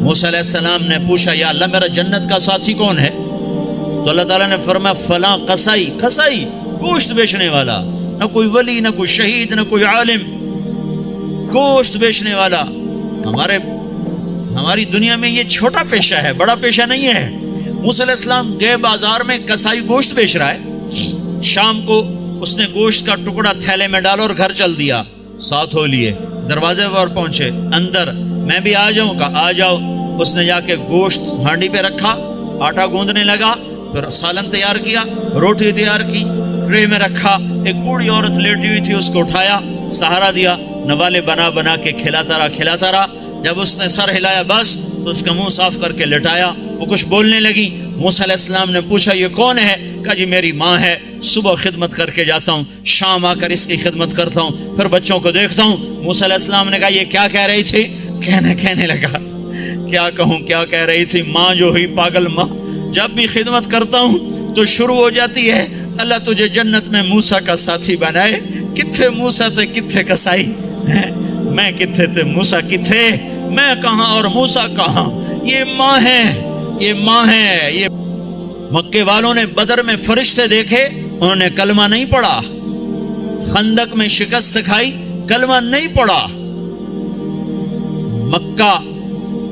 موسیٰ علیہ السلام نے پوچھا یا اللہ میرا جنت کا ساتھی کون ہے؟ تو اللہ تعالیٰ نے فرمایا فلاں قصائی، قصائی گوشت بیچنے والا، نہ کوئی ولی نہ کوئی شہید نہ کوئی عالم، گوشت بیچنے والا۔ ہماری دنیا میں یہ چھوٹا پیشہ ہے، بڑا پیشہ نہیں ہے۔ موسیٰ علیہ السلام گئے بازار میں، قصائی گوشت بیچ رہا ہے۔ شام کو اس نے گوشت کا ٹکڑا تھیلے میں ڈالا اور گھر چل دیا، ساتھ ہو لیے، دروازے پر پہنچے، اندر میں بھی آ جاؤں؟ کہا آ جاؤ۔ اس نے جا کے گوشت ہانڈی پہ رکھا، آٹا گوندنے لگا، پھر سالن تیار کیا، روٹی تیار کی، ٹرے میں رکھا۔ ایک بوڑھی عورت لیٹی ہوئی تھی، اس کو اٹھایا، سہارا دیا، نوالے بنا بنا کے کھلاتا رہا۔ جب اس نے سر ہلایا بس تو اس کا منہ صاف کر کے لٹایا، وہ کچھ بولنے لگی۔ موسیٰ علیہ السلام نے پوچھا یہ کون ہے؟ کہا جی میری ماں ہے، صبح خدمت کر کے جاتا ہوں، شام آ کر اس کی خدمت کرتا ہوں، پھر بچوں کو دیکھتا ہوں۔ موسیٰ علیہ السلام نے کہا یہ کیا کہہ رہی تھی؟ کہنے لگا کیا کہوں، کیا کہہ رہی تھی؟ ماں جو ہوئی پاگل ماں، جب بھی خدمت کرتا ہوں تو شروع ہو جاتی ہے اللہ تجھے جنت میں موسیٰ کا ساتھی بنائے۔ کتھے موسیٰ تھے کتھے قصائی، میں کتھے تھے موسیٰ کتھے، میں کہاں اور موسیٰ کہاں؟ یہ ماں ہے، یہ ماں ہے۔ یہ مکے والوں نے بدر میں فرشتے دیکھے، انہوں نے کلمہ نہیں پڑھا۔ خندق میں شکست کھائی، کلمہ نہیں پڑھا۔ مکہ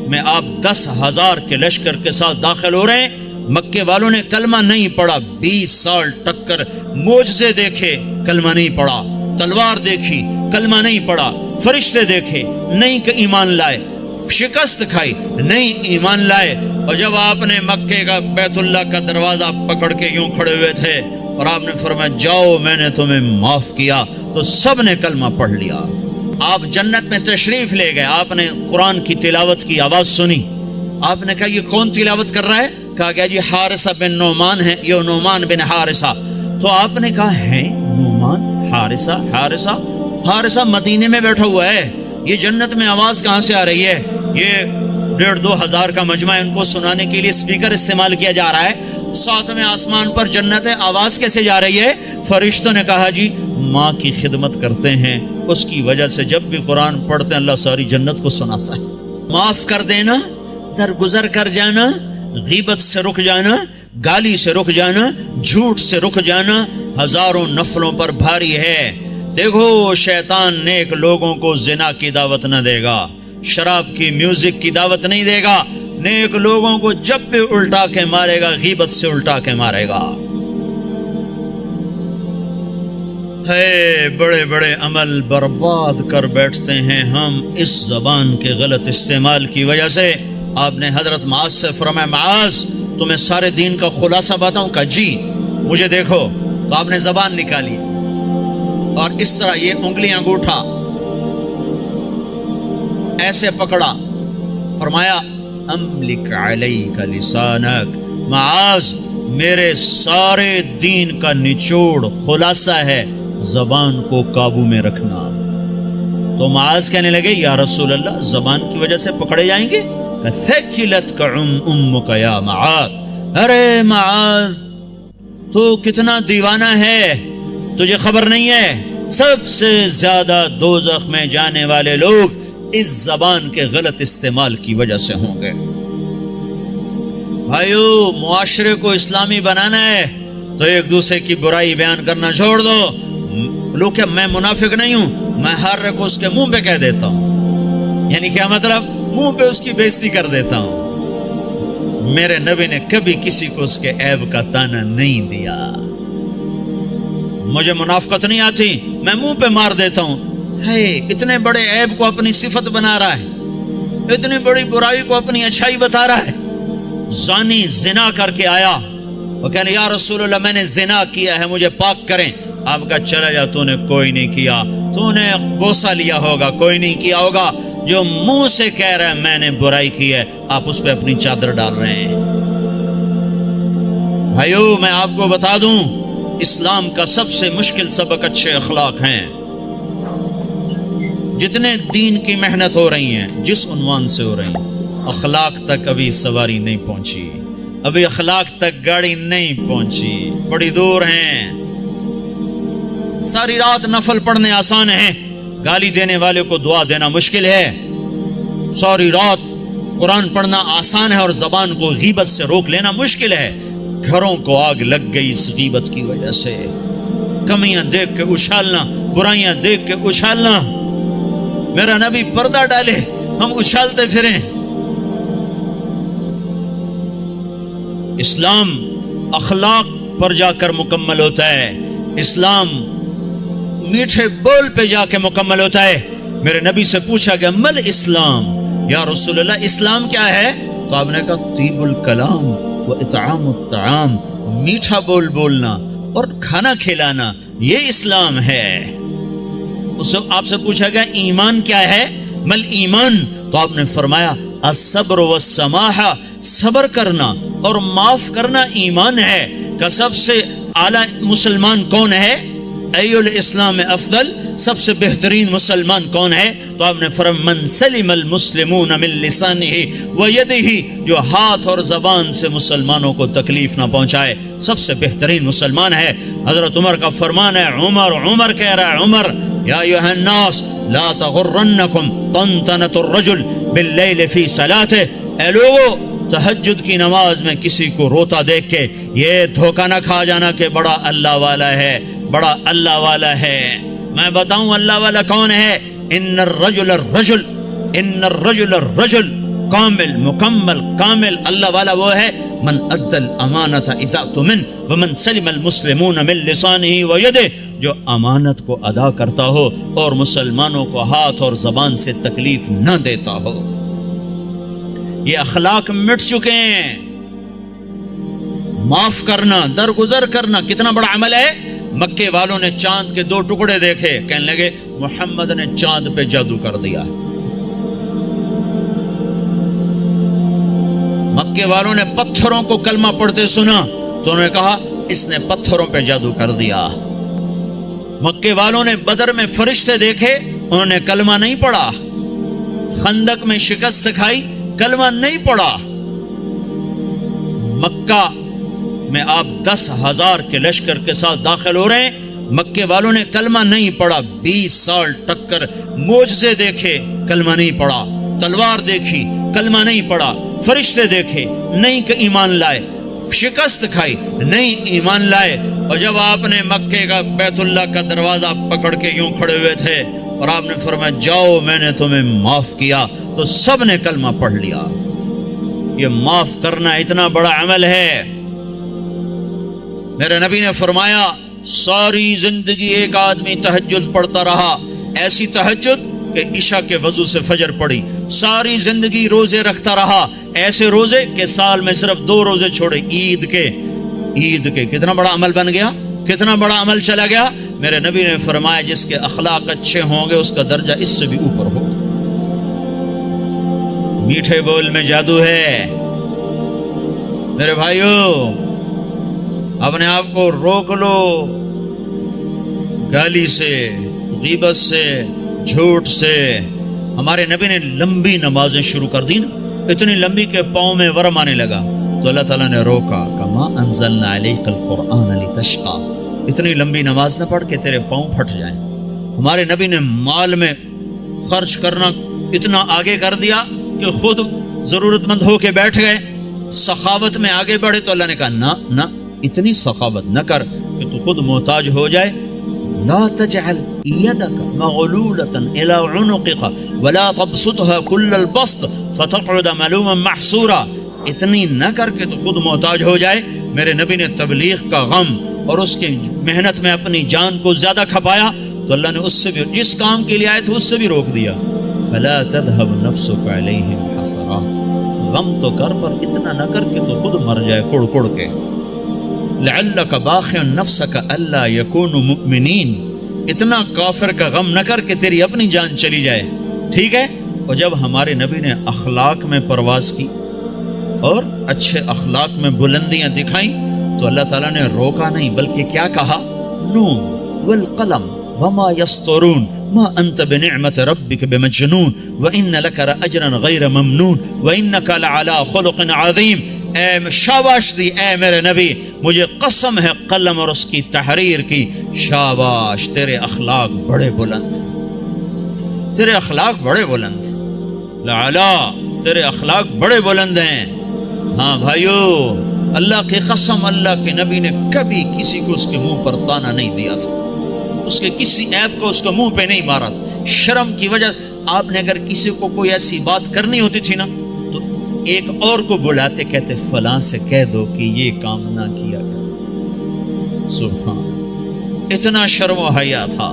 میں آپ 10,000 کے لشکر کے ساتھ داخل ہو رہے ہیں، مکے والوں نے کلمہ نہیں پڑھا۔ 20 سال ٹکر، معجزے دیکھے، کلمہ نہیں پڑھا، تلوار دیکھی، کلمہ نہیں پڑھا، فرشتے دیکھے، نہیں کہ ایمان لائے، شکست کھائی، نہیں ایمان لائے۔ اور جب آپ نے مکے کا بیت اللہ کا دروازہ پکڑ کے یوں کھڑے ہوئے تھے اور آپ نے فرمایا جاؤ میں نے تمہیں معاف کیا، تو سب نے کلمہ پڑھ لیا۔ آپ جنت میں تشریف لے گئے، آپ نے قرآن کی تلاوت کی آواز سنی، آپ نے کہا یہ کون تلاوت کر رہا ہے؟ کہا گیا جی حارثہ بن نعمان ہے، یہ نعمان بن حارثہ۔ تو آپ نے کہا ہے نعمان، حارثہ مدینے میں بیٹھا ہوا ہے، یہ جنت میں آواز کہاں سے آ رہی ہے؟ یہ 1,500-2 ہزار کا مجمع، ان کو سنانے کے لیے اسپیکر استعمال کیا جا رہا ہے، 7ویں آسمان پر جنت ہے، آواز کیسے جا رہی ہے؟ فرشتوں نے کہا جی ماں کی خدمت کرتے ہیں، اس کی وجہ سے جب بھی قرآن پڑھتے ہیں اللہ ساری جنت کو سناتا ہے۔ معاف کر دینا، درگزر کر جانا، غیبت سے رک جانا، گالی سے رک جانا، جھوٹ سے رک جانا ہزاروں نفلوں پر بھاری ہے۔ دیکھو شیطان نیک لوگوں کو زنا کی دعوت نہ دے گا، شراب کی، میوزک کی دعوت نہیں دے گا، نیک لوگوں کو جب بھی الٹا کے مارے گا غیبت سے الٹا کے مارے گا۔ ہے بڑے بڑے عمل برباد کر بیٹھتے ہیں ہم اس زبان کے غلط استعمال کی وجہ سے۔ آپ نے حضرت معاذ سے فرمایا معاذ تمہیں سارے دین کا خلاصہ بتاؤں؟ کہا جی مجھے دیکھو۔ تو آپ نے زبان نکالی اور اس طرح یہ انگلیاں انگوٹھا ایسے پکڑا، فرمایا املک علیک لسانک، معاذ میرے سارے دین کا نچوڑ خلاصہ ہے زبان کو قابو میں رکھنا۔ تو معاذ کہنے لگے یا رسول اللہ زبان کی وجہ سے پکڑے جائیں گے؟ ثقلتک امک یا معاذ، ارے معاذ تو کتنا دیوانہ ہے، تجھے خبر نہیں ہے سب سے زیادہ دوزخ میں جانے والے لوگ اس زبان کے غلط استعمال کی وجہ سے ہوں گے۔ بھائیو معاشرے کو اسلامی بنانا ہے تو ایک دوسرے کی برائی بیان کرنا چھوڑ دو۔ لوگ کہ میں منافق نہیں ہوں، میں ہر رے کو اس کے منہ پہ کہہ دیتا ہوں، یعنی کیا مطلب؟ منہ پہ اس کی بےزتی کر دیتا ہوں۔ میرے نبی نے کبھی کسی کو اس کے عیب کا تانا نہیں دیا۔ مجھے منافقت نہیں آتی، میں منہ پہ مار دیتا ہوں۔ ہے اتنے بڑے عیب کو اپنی صفت بنا رہا ہے، اتنی بڑی برائی کو اپنی اچھائی بتا رہا ہے۔ زانی زنا کر کے آیا، وہ کہنے یا رسول اللہ میں نے زنا کیا ہے مجھے پاک کریں۔ آپ کا چلا جا، تو نے کوئی نہیں کیا، تو نے بوسہ لیا ہوگا، کوئی نہیں کیا ہوگا۔ جو منہ سے کہہ رہا ہے میں نے برائی کی ہے، آپ اس پہ اپنی چادر ڈال رہے ہیں۔ بھائیو میں آپ کو بتا دوں اسلام کا سب سے مشکل سبق اچھے اخلاق ہیں۔ جتنے دین کی محنت ہو رہی ہیں، جس عنوان سے ہو رہی ہیں، اخلاق تک ابھی سواری نہیں پہنچی، ابھی اخلاق تک گاڑی نہیں پہنچی، بڑی دور ہیں۔ ساری رات نفل پڑھنے آسان ہے، گالی دینے والے کو دعا دینا مشکل ہے۔ ساری رات قرآن پڑھنا آسان ہے اور زبان کو غیبت سے روک لینا مشکل ہے. گھروں کو آگ لگ گئی اس غیبت کی وجہ سے. کمیاں دیکھ کے اچھالنا, برائیاں دیکھ کے اچھالنا. میرا نبی پردہ ڈالے, ہم اچھالتے پھریں. اسلام اخلاق پر جا کر مکمل ہوتا ہے. اسلام میٹھے بول پہ جا کے مکمل ہوتا ہے. میرے نبی سے پوچھا گیا مل اسلام, یا رسول اللہ اسلام کیا ہے؟ تو آپ نے کہا طیب الکلام و اطعام الطعام, میٹھا بول بولنا اور کھانا کھلانا, یہ اسلام ہے. آپ سے پوچھا گیا ایمان کیا ہے؟ مل ایمان, تو آپ نے فرمایا الصبر والسماحہ, صبر کرنا اور معاف کرنا ایمان ہے. کہ سب سے اعلیٰ مسلمان کون ہے؟ ای الاسلام افضل, سب سے بہترین مسلمان کون ہے؟ تو آپ نے فرمایا من سلم المسلمون من لسانہ و یدہ, جو ہاتھ اور زبان سے مسلمانوں کو تکلیف نہ پہنچائے, سب سے بہترین مسلمان ہے. حضرت عمر کا فرمان ہے, عمر کہہ رہا ہے, عمر یا ایھا الناس لا تغرنکم طنطنۃ الرجل باللیل فی صلاتہ, اے لوگو تہجد کی نماز میں کسی کو روتا دیکھ کے یہ دھوکہ نہ کھا جانا کہ بڑا اللہ والا ہے, بڑا اللہ والا ہے. میں بتاؤں اللہ والا کون ہے؟ ان الرجل الرجل کامل, مکمل, کامل. اللہ والا وہ ہے من ادى الامانۃ اذا اؤتمن ومن سلم المسلمون من لسانہ ویدہ, جو امانت کو ادا کرتا ہو اور مسلمانوں کو ہاتھ اور زبان سے تکلیف نہ دیتا ہو. یہ اخلاق مٹ چکے ہیں. معاف کرنا, درگزر کرنا کتنا بڑا عمل ہے. مکے والوں نے چاند کے 2 ٹکڑے دیکھے, کہنے لگے محمد نے چاند پہ جادو کر دیا. مکے والوں نے پتھروں کو کلمہ پڑھتے سنا تو انہوں نے کہا اس نے پتھروں پہ جادو کر دیا. مکے والوں نے بدر میں فرشتے دیکھے, انہوں نے کلمہ نہیں پڑھا. خندق میں شکست کھائی, کلمہ نہیں پڑھا. مکہ میں آپ 10,000 کے لشکر کے ساتھ داخل ہو رہے ہیں, مکے والوں نے کلمہ نہیں پڑھا. 20 سال ٹکر, معجزے دیکھے, کلمہ نہیں پڑھا. تلوار دیکھی, کلمہ نہیں پڑھا. فرشتے دیکھے, نہیں کہ ایمان لائے. شکست کھائی, نہیں ایمان لائے. اور جب آپ نے مکے کا بیت اللہ کا دروازہ پکڑ کے یوں کھڑے ہوئے تھے اور آپ نے فرمایا جاؤ میں نے تمہیں معاف کیا, تو سب نے کلمہ پڑھ لیا. یہ معاف کرنا اتنا بڑا عمل ہے. میرے نبی نے فرمایا ساری زندگی ایک آدمی تہجد پڑھتا رہا, ایسی تہجد کہ عشاء کے وضو سے فجر پڑی. ساری زندگی روزے رکھتا رہا, ایسے روزے کہ سال میں صرف 2 روزے چھوڑے, عید کے. کتنا بڑا عمل بن گیا, کتنا بڑا عمل چلا گیا. میرے نبی نے فرمایا جس کے اخلاق اچھے ہوں گے اس کا درجہ اس سے بھی اوپر ہوگا. میٹھے بول میں جادو ہے. میرے بھائیو, اپنے آپ کو روک لو گالی سے, غیبت سے, جھوٹ سے. ہمارے نبی نے لمبی نمازیں شروع کر دی نا, اتنی لمبی کہ پاؤں میں ورم آنے لگا, تو اللہ تعالیٰ نے روکا, کما انزلنا علیک القرآن لتشقی, اتنی لمبی نماز نہ پڑھ کے تیرے پاؤں پھٹ جائیں. ہمارے نبی نے مال میں خرچ کرنا اتنا آگے کر دیا کہ خود ضرورت مند ہو کے بیٹھ گئے. سخاوت میں آگے بڑھے تو اللہ نے کہا نہ اتنی سخاوت نہ کر کہ تو خود محتاج ہو جائے. لا تجعل يدك مغلولة الى عنقك ولا تبسطها كل البسط فتقعد ملوما محسورا. اتنی نہ کر کے تو خود محتاج ہو جائے. میرے نبی نے تبلیغ کا غم اور اس کی محنت میں اپنی جان کو زیادہ کھپایا تو اللہ نے اس سے بھی, جس کام کے لیے آئے تھے اس سے بھی روک دیا. فلا تذهب نفسك عليهم حسرات, غم تو کر پر اتنا نہ کر کے تو خود مر جائے کڑ کڑ کے. لعلك باخع نفسك الا يكونوا مؤمنين, اتنا کافر کا غم نہ کر کے تیری اپنی جان چلی جائے. ٹھیک ہے. اور جب ہمارے نبی نے اخلاق میں پرواز کی اور اچھے اخلاق میں بلندیاں دکھائیں تو اللہ تعالیٰ نے روکا نہیں بلکہ کیا کہا, نون والقلم وما يسطرون ما انت بنعمت ربك بمجنون وان لك لاجرا غير ممنون وانك لعلى خلق عظيم. اے شاباش دی اے میرے نبی, مجھے قسم ہے قلم اور اس کی تحریر کی, شاباش تیرے اخلاق بڑے بلند, تیرے اخلاق بڑے بلند. لعلا تیرے اخلاق بڑے بلند ہیں. ہاں بھائیو، اللہ کی قسم، اللہ کے نبی نے کبھی کسی کو اس کے منہ پر طعنہ نہیں دیا تھا، اس کے کسی عیب کو اس کے منہ پہ نہیں مارا تھا. شرم کی وجہ آپ نے اگر کسی کو کوئی ایسی بات کرنی ہوتی تھی نا تو ایک اور کو بلاتے، کہتے فلاں سے کہہ دو کہ یہ کام نہ کیا کر. سبحان، اتنا شرم و حیا تھا.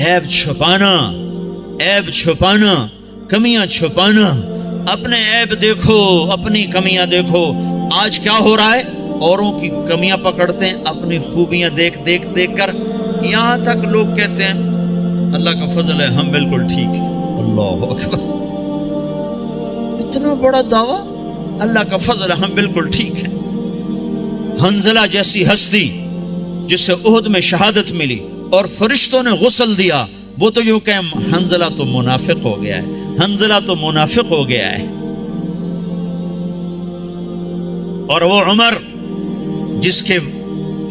عیب چھپانا، عیب چھپانا، کمیاں چھپانا. اپنے عیب دیکھو، اپنی کمیاں دیکھو. آج کیا ہو رہا ہے؟ اوروں کی کمیاں پکڑتے ہیں، اپنی خوبیاں دیکھ دیکھ دیکھ کر یہاں تک لوگ کہتے ہیں اللہ کا فضل ہے ہم بالکل ٹھیک ہیں. اللہ اکبر، اتنا بڑا دعویٰ، اللہ کا فضل ہے ہم بالکل ٹھیک ہیں. حنزلہ جیسی ہستی جس سے احد میں شہادت ملی اور فرشتوں نے غسل دیا، وہ تو یوں کہ حنزلہ تو منافق ہو گیا ہے، حنزلہ تو منافق ہو گیا ہے. اور وہ عمر جس کے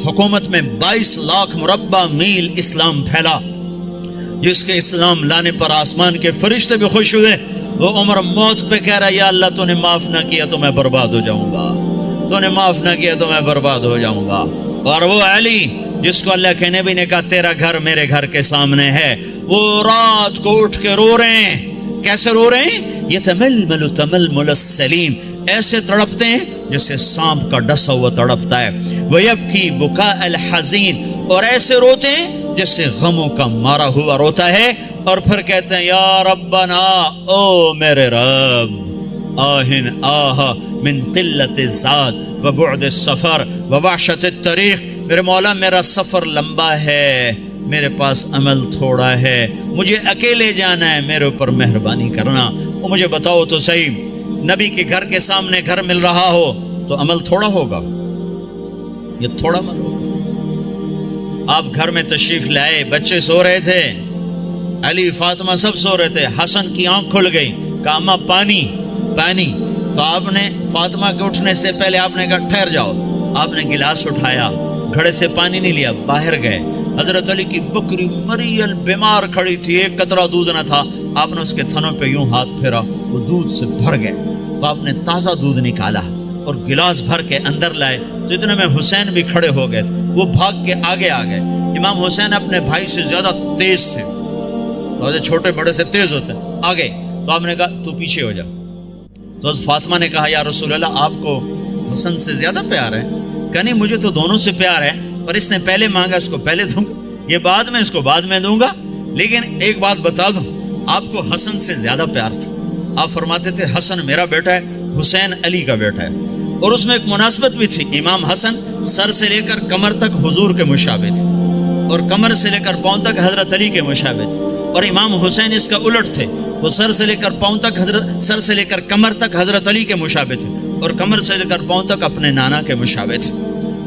حکومت میں 22 لاکھ مربع میل اسلام پھیلا، جس کے اسلام لانے پر آسمان کے فرشتے بھی خوش ہوئے، وہ عمر موت پہ کہہ رہا یا اللہ تو نے معاف نہ کیا تو میں برباد ہو جاؤں گا، تو نے معاف نہ کیا تو میں برباد ہو جاؤں گا. اور وہ علی جس کو اللہ کے نبی نے کہا تیرا گھر میرے گھر کے سامنے ہے، وہ رات کو اٹھ کے رو رہے ہیں. کیسے رو رہے ہیں؟ یتململ تململ السلیم، ایسے تڑپتے ہیں جیسے سانپ کا ڈسا ہوا تڑپتا ہے. ویبکی بکاء الحزین، اور ایسے روتے ہیں جیسے غموں کا مارا ہوا روتا ہے. اور پھر کہتے ہیں یا ربنا، او میرے رب، آہن آہ من قلت الزاد وبعد السفر ووحشت الطریق، میرے مولا میرا سفر لمبا ہے، میرے پاس عمل تھوڑا ہے، مجھے اکیلے جانا ہے، میرے اوپر مہربانی کرنا. اور مجھے بتاؤ تو صحیح، نبی کے گھر کے سامنے گھر مل رہا ہو تو عمل تھوڑا ہوگا؟ یہ تھوڑا عمل ہوگا؟ آپ گھر میں تشریف لائے، بچے سو رہے تھے، علی فاطمہ سب سو رہے تھے، حسن کی آنکھ کھل گئی، کہا اماں پانی پانی. تو آپ نے فاطمہ کے اٹھنے سے پہلے آپ نے کہا ٹھہر جاؤ. آپ نے گلاس اٹھایا، گھڑے سے پانی نہیں لیا، باہر گئے. حضرت علی کی بکری مریل بیمار کھڑی تھی، ایک قطرہ دودھ نہ تھا. آپ نے اس کے تھنوں پہ یوں ہاتھ پھیرا، وہ دودھ سے بھر گئے. تو آپ نے تازہ دودھ نکالا اور گلاس بھر کے اندر لائے. تو اتنے میں حسین بھی کھڑے ہو گئے، وہ بھاگ کے آگے آ گئے. امام حسین اپنے بھائی سے زیادہ تیز تھے، چھوٹے بڑے سے تیز ہوتے آگے. تو آپ نے کہا تو پیچھے ہو جا. تو فاطمہ نے کہا یا رسول اللہ آپ کو حسن سے زیادہ پیار ہے؟ کہ نہیں، مجھے تو دونوں سے پیار ہے، پر اس نے پہلے مانگا، اس کو پہلے دوں گا، یہ بعد میں، اس کو بعد میں دوں گا. لیکن ایک بات بتا دوں، آپ کو حسن سے زیادہ پیار تھا. آپ فرماتے تھے حسن میرا بیٹا ہے، حسین علی کا بیٹا ہے. اور اس میں ایک مناسبت بھی تھی، امام حسن سر سے لے کر کمر تک حضور کے مشابہ تھے، اور کمر سے لے کر پاؤں تک حضرت علی کے مشابہ تھے. اور امام حسین اس کا الٹ تھے، وہ سر سے لے کر پاؤں تک سر سے لے کر کمر تک حضرت علی کے مشابہ تھے، اور کمر سے لے کر پاؤں تک اپنے نانا کے مشابہ تھے.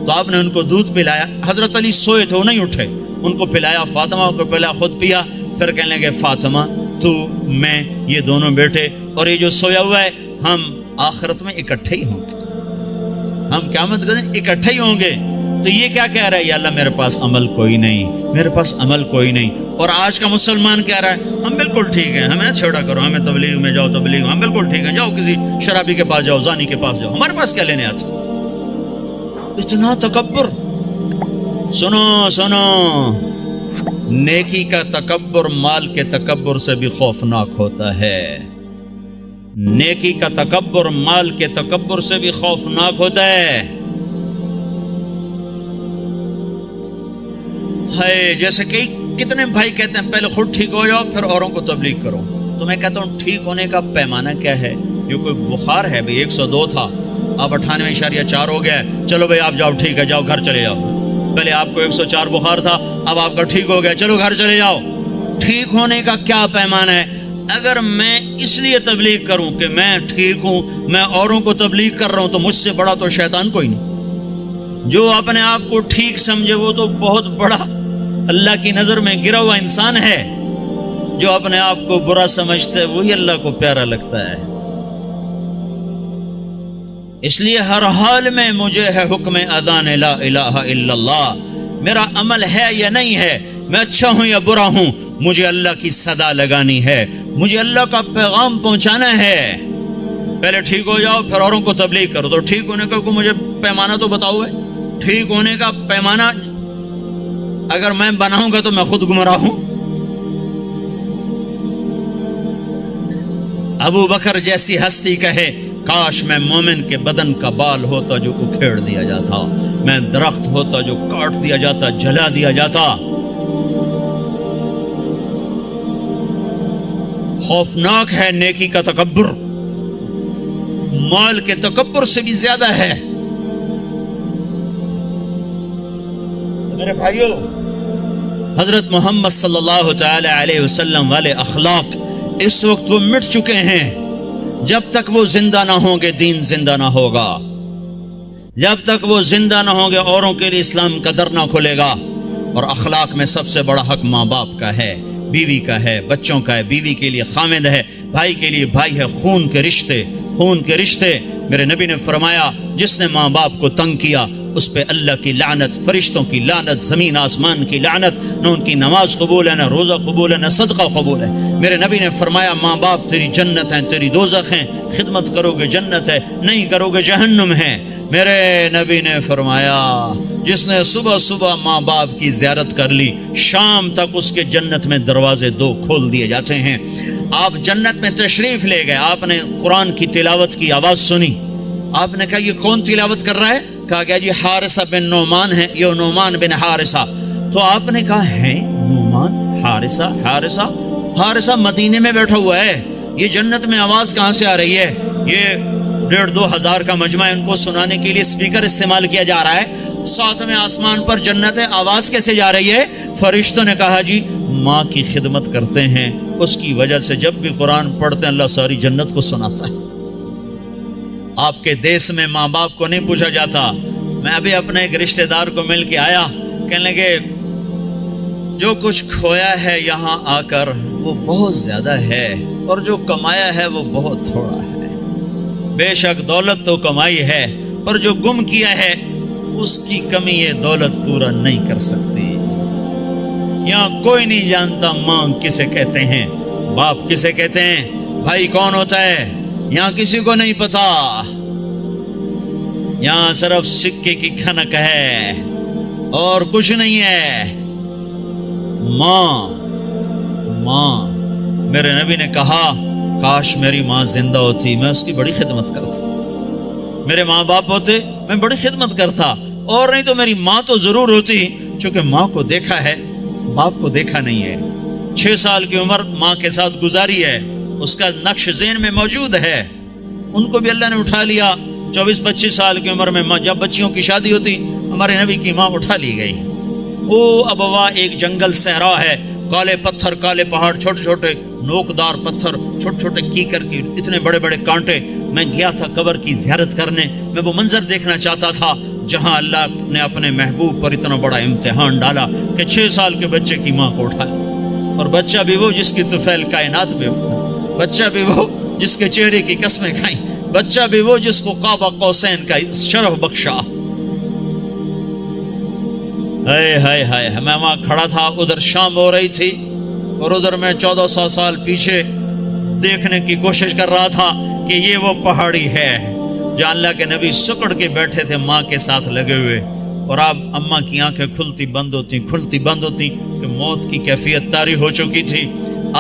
تو آپ نے ان کو دودھ پلایا. حضرت علی سوئے تھے، وہ نہیں اٹھے، ان کو پلایا، فاطمہ کو پلایا، خود پیا. پھر کہنے لگے فاطمہ تو میں یہ دونوں بیٹے اور یہ جو سویا ہوا ہے، ہم آخرت میں اکٹھے ہی ہوں گے، ہم قیامت کے دن اکٹھے ہی ہوں گے. تو یہ کیا کہہ رہا ہے؟ یا اللہ میرے پاس عمل کوئی نہیں، میرے پاس عمل کوئی نہیں. اور آج کا مسلمان کہہ رہا ہے ہم بالکل ٹھیک ہیں، ہمیں چھوڑا کرو، ہمیں تبلیغ میں جاؤ، تبلیغ ہم بالکل ٹھیک ہیں، جاؤ کسی شرابی کے پاس جاؤ، زانی کے پاس جاؤ، ہمارے پاس کیا لینے آتے. اتنا تکبر. سنو سنو، نیکی کا تکبر مال کے تکبر سے بھی خوفناک ہوتا ہے. نیکی کا تکبر مال کے تکبر سے بھی خوفناک ہوتا ہے. جیسے کہ کتنے بھائی کہتے ہیں پہلے خود ٹھیک ہو جاؤ پھر اوروں کو تبلیغ کرو. تو میں کہتا ہوں ٹھیک ہونے کا پیمانہ کیا ہے؟ یہ کوئی بخار ہے بھائی، 102 تھا، اب 98.4 ہو گیا ہے، چلو بھائی آپ جاؤ، ٹھیک ہے، جاؤ گھر چلے جاؤ. پہلے آپ کو 104 بخار تھا، اب آپ کا ٹھیک ہو گیا، چلو گھر چلے جاؤ. ٹھیک ہونے کا کیا پیمانہ ہے؟ اگر میں اس لیے تبلیغ کروں کہ میں ٹھیک ہوں، میں اوروں کو تبلیغ کر رہا ہوں، تو مجھ سے بڑا تو شیطان کوئی نہیں. جو اپنے آپ کو ٹھیک سمجھے وہ تو بہت بڑا اللہ کی نظر میں گرا ہوا انسان ہے. جو اپنے آپ کو برا سمجھتا ہے وہی اللہ کو پیارا لگتا ہے. اس لیے ہر حال میں مجھے ہے حکم اذان لا الہ الا اللہ. میرا عمل ہے یا نہیں ہے، میں اچھا ہوں یا برا ہوں، مجھے اللہ کی صدا لگانی ہے، مجھے اللہ کا پیغام پہنچانا ہے۔ پہلے ٹھیک ہو جاؤ پھر اوروں کو تبلیغ کرو۔ تو ٹھیک ہونے کا مجھے پیمانہ تو بتاؤ ہے، ٹھیک ہونے کا پیمانہ اگر میں بناؤں گا تو میں خود گمراہ ہوں۔ ابو بکر جیسی ہستی کہے کاش میں مومن کے بدن کا بال ہوتا جو اکھیڑ دیا جاتا، میں درخت ہوتا جو کاٹ دیا جاتا، جلا دیا جاتا۔ خوفناک ہے نیکی کا تکبر، مال کے تکبر سے بھی زیادہ ہے۔ میرے بھائیو، حضرت محمد صلی اللہ تعالی علیہ وسلم والے اخلاق اس وقت وہ مٹ چکے ہیں۔ جب تک وہ زندہ نہ ہوں گے دین زندہ نہ ہوگا، جب تک وہ زندہ نہ ہوں گے اوروں کے لیے اسلام کا در نہ کھلے گا۔ اور اخلاق میں سب سے بڑا حق ماں باپ کا ہے، بیوی کا ہے، بچوں کا ہے۔ بیوی کے لیے خامد ہے، بھائی کے لیے بھائی ہے، خون کے رشتے، خون کے رشتے۔ میرے نبی نے فرمایا جس نے ماں باپ کو تنگ کیا اس پہ اللہ کی لعنت، فرشتوں کی لعنت، زمین آسمان کی لعنت، نہ ان کی نماز قبول ہے، نہ روزہ قبول ہے، نہ صدقہ قبول ہے۔ میرے نبی نے فرمایا ماں باپ تیری جنت ہیں، تیری دوزخ ہیں، خدمت کرو گے جنت ہے، نہیں کرو گے جہنم ہے۔ میرے نبی نے فرمایا جس نے صبح صبح ماں باپ کی زیارت کر لی شام تک اس کے جنت میں دروازے دو کھول دیے جاتے ہیں۔ آپ جنت میں تشریف لے گئے، آپ نے قرآن کی تلاوت کی آواز سنی، آپ نے کہا یہ کون تلاوت کر رہا ہے؟ کہا گیا جی حارثہ بن نعمان ہے، یہ نعمان بن حارثہ۔ تو آپ نے کہا ہے نعمان حارثہ، حارثہ مدینے میں بیٹھا ہوا ہے، یہ جنت میں آواز کہاں سے آ رہی ہے؟ یہ 1,500 2,000 کا مجمع، ان کو سنانے کے لیے اسپیکر استعمال کیا جا رہا ہے۔ ساتویں آسمان پر جنت ہے، آواز کیسے جا رہی ہے؟ فرشتوں نے کہا جی ماں کی خدمت کرتے ہیں، اس کی وجہ سے جب بھی قرآن پڑھتے ہیں اللہ ساری جنت کو سناتا ہے۔ آپ کے دیس میں ماں باپ کو نہیں پوچھا جاتا۔ میں ابھی اپنے ایک رشتہ دار کو مل کے آیا، کہنے لگے جو کچھ کھویا ہے یہاں آ کر وہ بہت زیادہ ہے اور جو کمایا ہے وہ بہت تھوڑا ہے۔ بے شک دولت تو کمائی ہے پر جو گم کیا ہے اس کی کمی یہ دولت پورا نہیں کر سکتی۔ یہاں کوئی نہیں جانتا ماں کسے کہتے ہیں، باپ کسے کہتے ہیں، بھائی کون ہوتا ہے، یہاں کسی کو نہیں پتا۔ یہاں صرف سکے کی کھنک ہے اور کچھ نہیں ہے۔ ماں میرے نبی نے کہا کاش میری ماں زندہ ہوتی، میں اس کی بڑی خدمت کرتا۔ میرے ماں باپ ہوتے میں بڑی خدمت کرتا، اور نہیں تو میری ماں تو ضرور ہوتی، چونکہ ماں کو دیکھا ہے باپ کو دیکھا نہیں ہے۔ 6 سال کی عمر ماں کے ساتھ گزاری ہے، اس کا نقش ذہن میں موجود ہے۔ ان کو بھی اللہ نے اٹھا لیا 24-25 سال کی عمر میں، جب بچیوں کی شادی ہوتی ہمارے نبی کی ماں اٹھا لی گئی۔ او ابوا ایک جنگل صحرا ہے، کالے پتھر، کالے پہاڑ، چھوٹے چھوٹے نوکدار پتھر، چھوٹے چھوٹے کیکر کی اتنے بڑے بڑے کانٹے۔ میں گیا تھا قبر کی زیارت کرنے، میں وہ منظر دیکھنا چاہتا تھا جہاں اللہ نے اپنے محبوب پر اتنا بڑا امتحان ڈالا کہ 6 سال کے بچے کی ماں کو اٹھا لیا، اور بچہ بھی وہ جس کی طفیل کائنات میں ہو، بچہ بھی وہ جس کے چہرے کی قسمیں کھائیں، بچہ بھی وہ جس کو قاب قوسین کا شرف بخشا۔ ہائے میں وہاں کھڑا تھا، ادھر شام ہو رہی تھی اور ادھر میں 1400 سال پیچھے دیکھنے کی کوشش کر رہا تھا کہ یہ وہ پہاڑی ہے جہاں اللہ کے نبی سکڑ کے بیٹھے تھے ماں کے ساتھ لگے ہوئے، اور اب اماں کی آنکھیں کھلتی بند ہوتی کہ موت کی کیفیت طاری ہو چکی تھی۔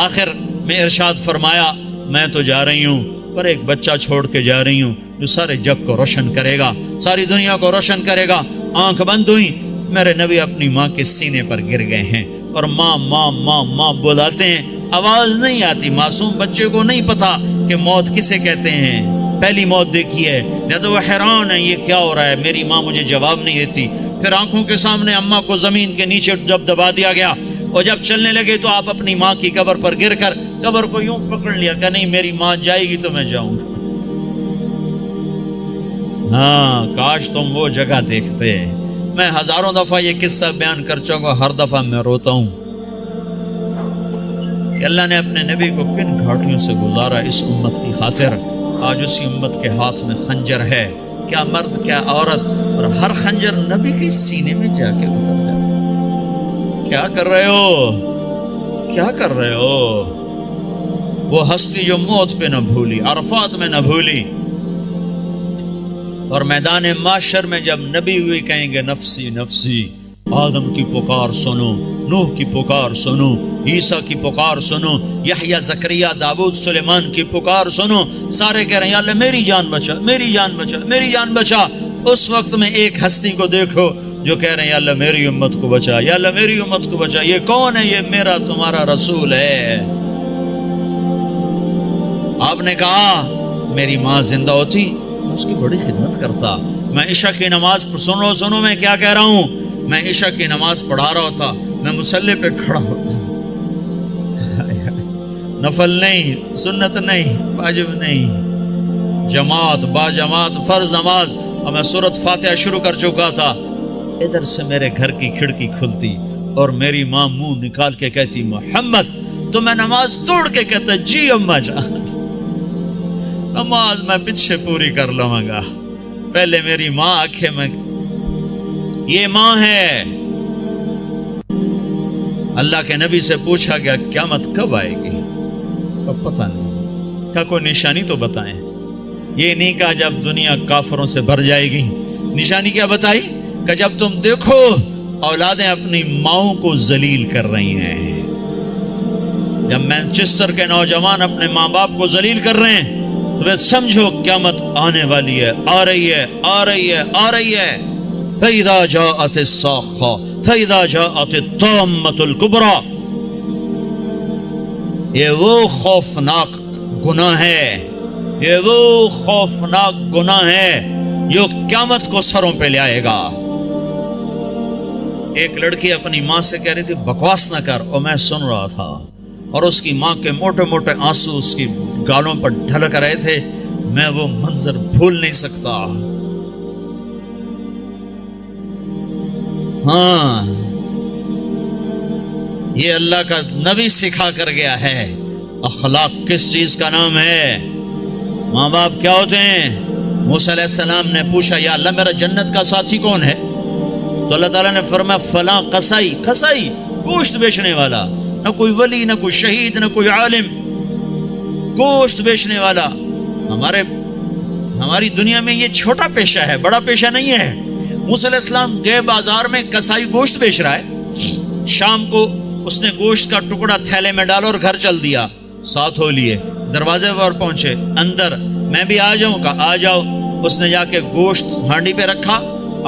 آخر میں ارشاد فرمایا میں تو جا رہی ہوں پر ایک بچہ چھوڑ کے جا رہی ہوں جو سارے جگ کو روشن کرے گا، ساری دنیا کو روشن کرے گا۔ آنکھ بند ہوئی، میرے نبی اپنی ماں کے سینے پر گر گئے ہیں اور ماں ماں ماں ماں بلاتے ہیں، آواز نہیں آتی۔ معصوم بچے کو نہیں پتا کہ موت کسے کہتے ہیں، پہلی موت دیکھی ہے، یا تو وہ حیران ہے یہ کیا ہو رہا ہے، میری ماں مجھے جواب نہیں دیتی۔ پھر آنکھوں کے سامنے اماں کو زمین کے نیچے جب دبا دیا گیا اور جب چلنے لگے تو آپ اپنی ماں کی قبر پر گر کر قبر کو یوں پکڑ لیا کہ نہیں میری ماں جائے گی تو میں جاؤں گا۔ ہاں کاش تم وہ جگہ دیکھتے۔ میں ہزاروں دفعہ یہ قصہ بیان کر چکا ہوں، ہر دفعہ میں روتا ہوں کہ اللہ نے اپنے نبی کو کن گھاٹیوں سے گزارا اس امت کی خاطر۔ آج اسی امت کے ہاتھ میں خنجر ہے، کیا مرد کیا عورت، اور ہر خنجر نبی کے سینے میں جا کے اتر جاتا۔ کیا کر رہے ہو، کیا کر رہے ہو؟ وہ ہستی جو موت پہ نہ بھولی، عرفات میں نہ بھولی، اور میدان معاشر میں جب نبی ہوئی کہیں گے نفسی نفسی، آدم کی پکار سنو، نوح کی پکار سنو، عیسیٰ کی پکار سنو، یحییٰ، زکریا، داؤد، سلیمان کی پکار سنو، سارے کہہ رہے ہیں یا اللہ میری جان بچا، میری جان بچا، میری جان بچا۔ اس وقت میں ایک ہستی کو دیکھو جو کہہ رہے ہیں یا اللہ میری امت کو بچا، یا اللہ میری امت کو بچا۔ یہ کون ہے؟ یہ میرا تمہارا رسول ہے۔ آپ نے کہا میری ماں زندہ ہوتی اس کی بڑی خدمت کرتا۔ میں عشاء کی نماز سنو میں کیا کہہ رہا ہوں، میں عشاء کی نماز پڑھا رہا ہوتا، میں مصلی پہ کھڑا ہوتا، نفل نہیں، سنت نہیں، واجب نہیں، جماعت با جماعت فرض نماز، اور میں سورۃ فاتحہ شروع کر چکا تھا۔ ادھر سے میرے گھر کی کھڑکی کھلتی اور میری ماں منہ نکال کے کہتی محمد، تو میں نماز توڑ کے کہتا جی اماں جان، نماز میں پیچھے پوری کر لوں گا، پہلے میری ماں آنکھیں میں۔ یہ ماں ہے۔ اللہ کے نبی سے پوچھا گیا قیامت کب آئے گی؟ اب پتہ نہیں، کیا کوئی نشانی تو بتائیں۔ یہ نہیں کہا جب دنیا کافروں سے بھر جائے گی، نشانی کیا بتائی کہ جب تم دیکھو اولادیں اپنی ماؤں کو ذلیل کر رہی ہیں، جب مانچسٹر کے نوجوان اپنے ماں باپ کو ذلیل کر رہے ہیں تو پھر سمجھو قیامت آنے والی ہے، آ رہی ہے، آ رہی ہے، آ رہی ہے۔ فَإِذَا جَاءَتِ الصَّاخَّةُ فَإِذَا جَاءَتِ الطَّامَّةُ الْكُبْرَى۔ یہ وہ خوفناک گناہ ہے، یہ وہ خوفناک گناہ ہے جو قیامت کو سروں پہ لے آئے گا۔ ایک لڑکی اپنی ماں سے کہہ رہی تھی بکواس نہ کر، اور میں سن رہا تھا، اور اس کی ماں کے موٹے موٹے آنسو اس کی گالوں پر ڈھلک رہے تھے، میں وہ منظر بھول نہیں سکتا۔ ہاں، یہ اللہ کا نبی سکھا کر گیا ہے۔ اخلاق کس چیز کا نام ہے؟ ماں باپ کیا ہوتے ہیں؟ موسیٰ علیہ السلام نے پوچھا یا اللہ میرا جنت کا ساتھی کون ہے؟ تو اللہ تعالیٰ نے فرمایا فلاں قصائی، قصائی گوشت بیچنے والا، نہ کوئی ولی، نہ کوئی شہید، نہ کوئی عالم، گوشت بیچنے والا۔ ہماری دنیا میں یہ چھوٹا پیشہ ہے، بڑا پیشہ نہیں ہے۔ موسیٰ علیہ السلام گئے بازار میں، قصائی گوشت بیچ رہا ہے، شام کو اس نے گوشت کا ٹکڑا تھیلے میں ڈالا اور گھر چل دیا، ساتھ ہو لیے، دروازے پر پہنچے، اندر میں بھی آ جاؤں کا آ جاؤ۔ اس نے جا کے گوشت ہانڈی پہ رکھا،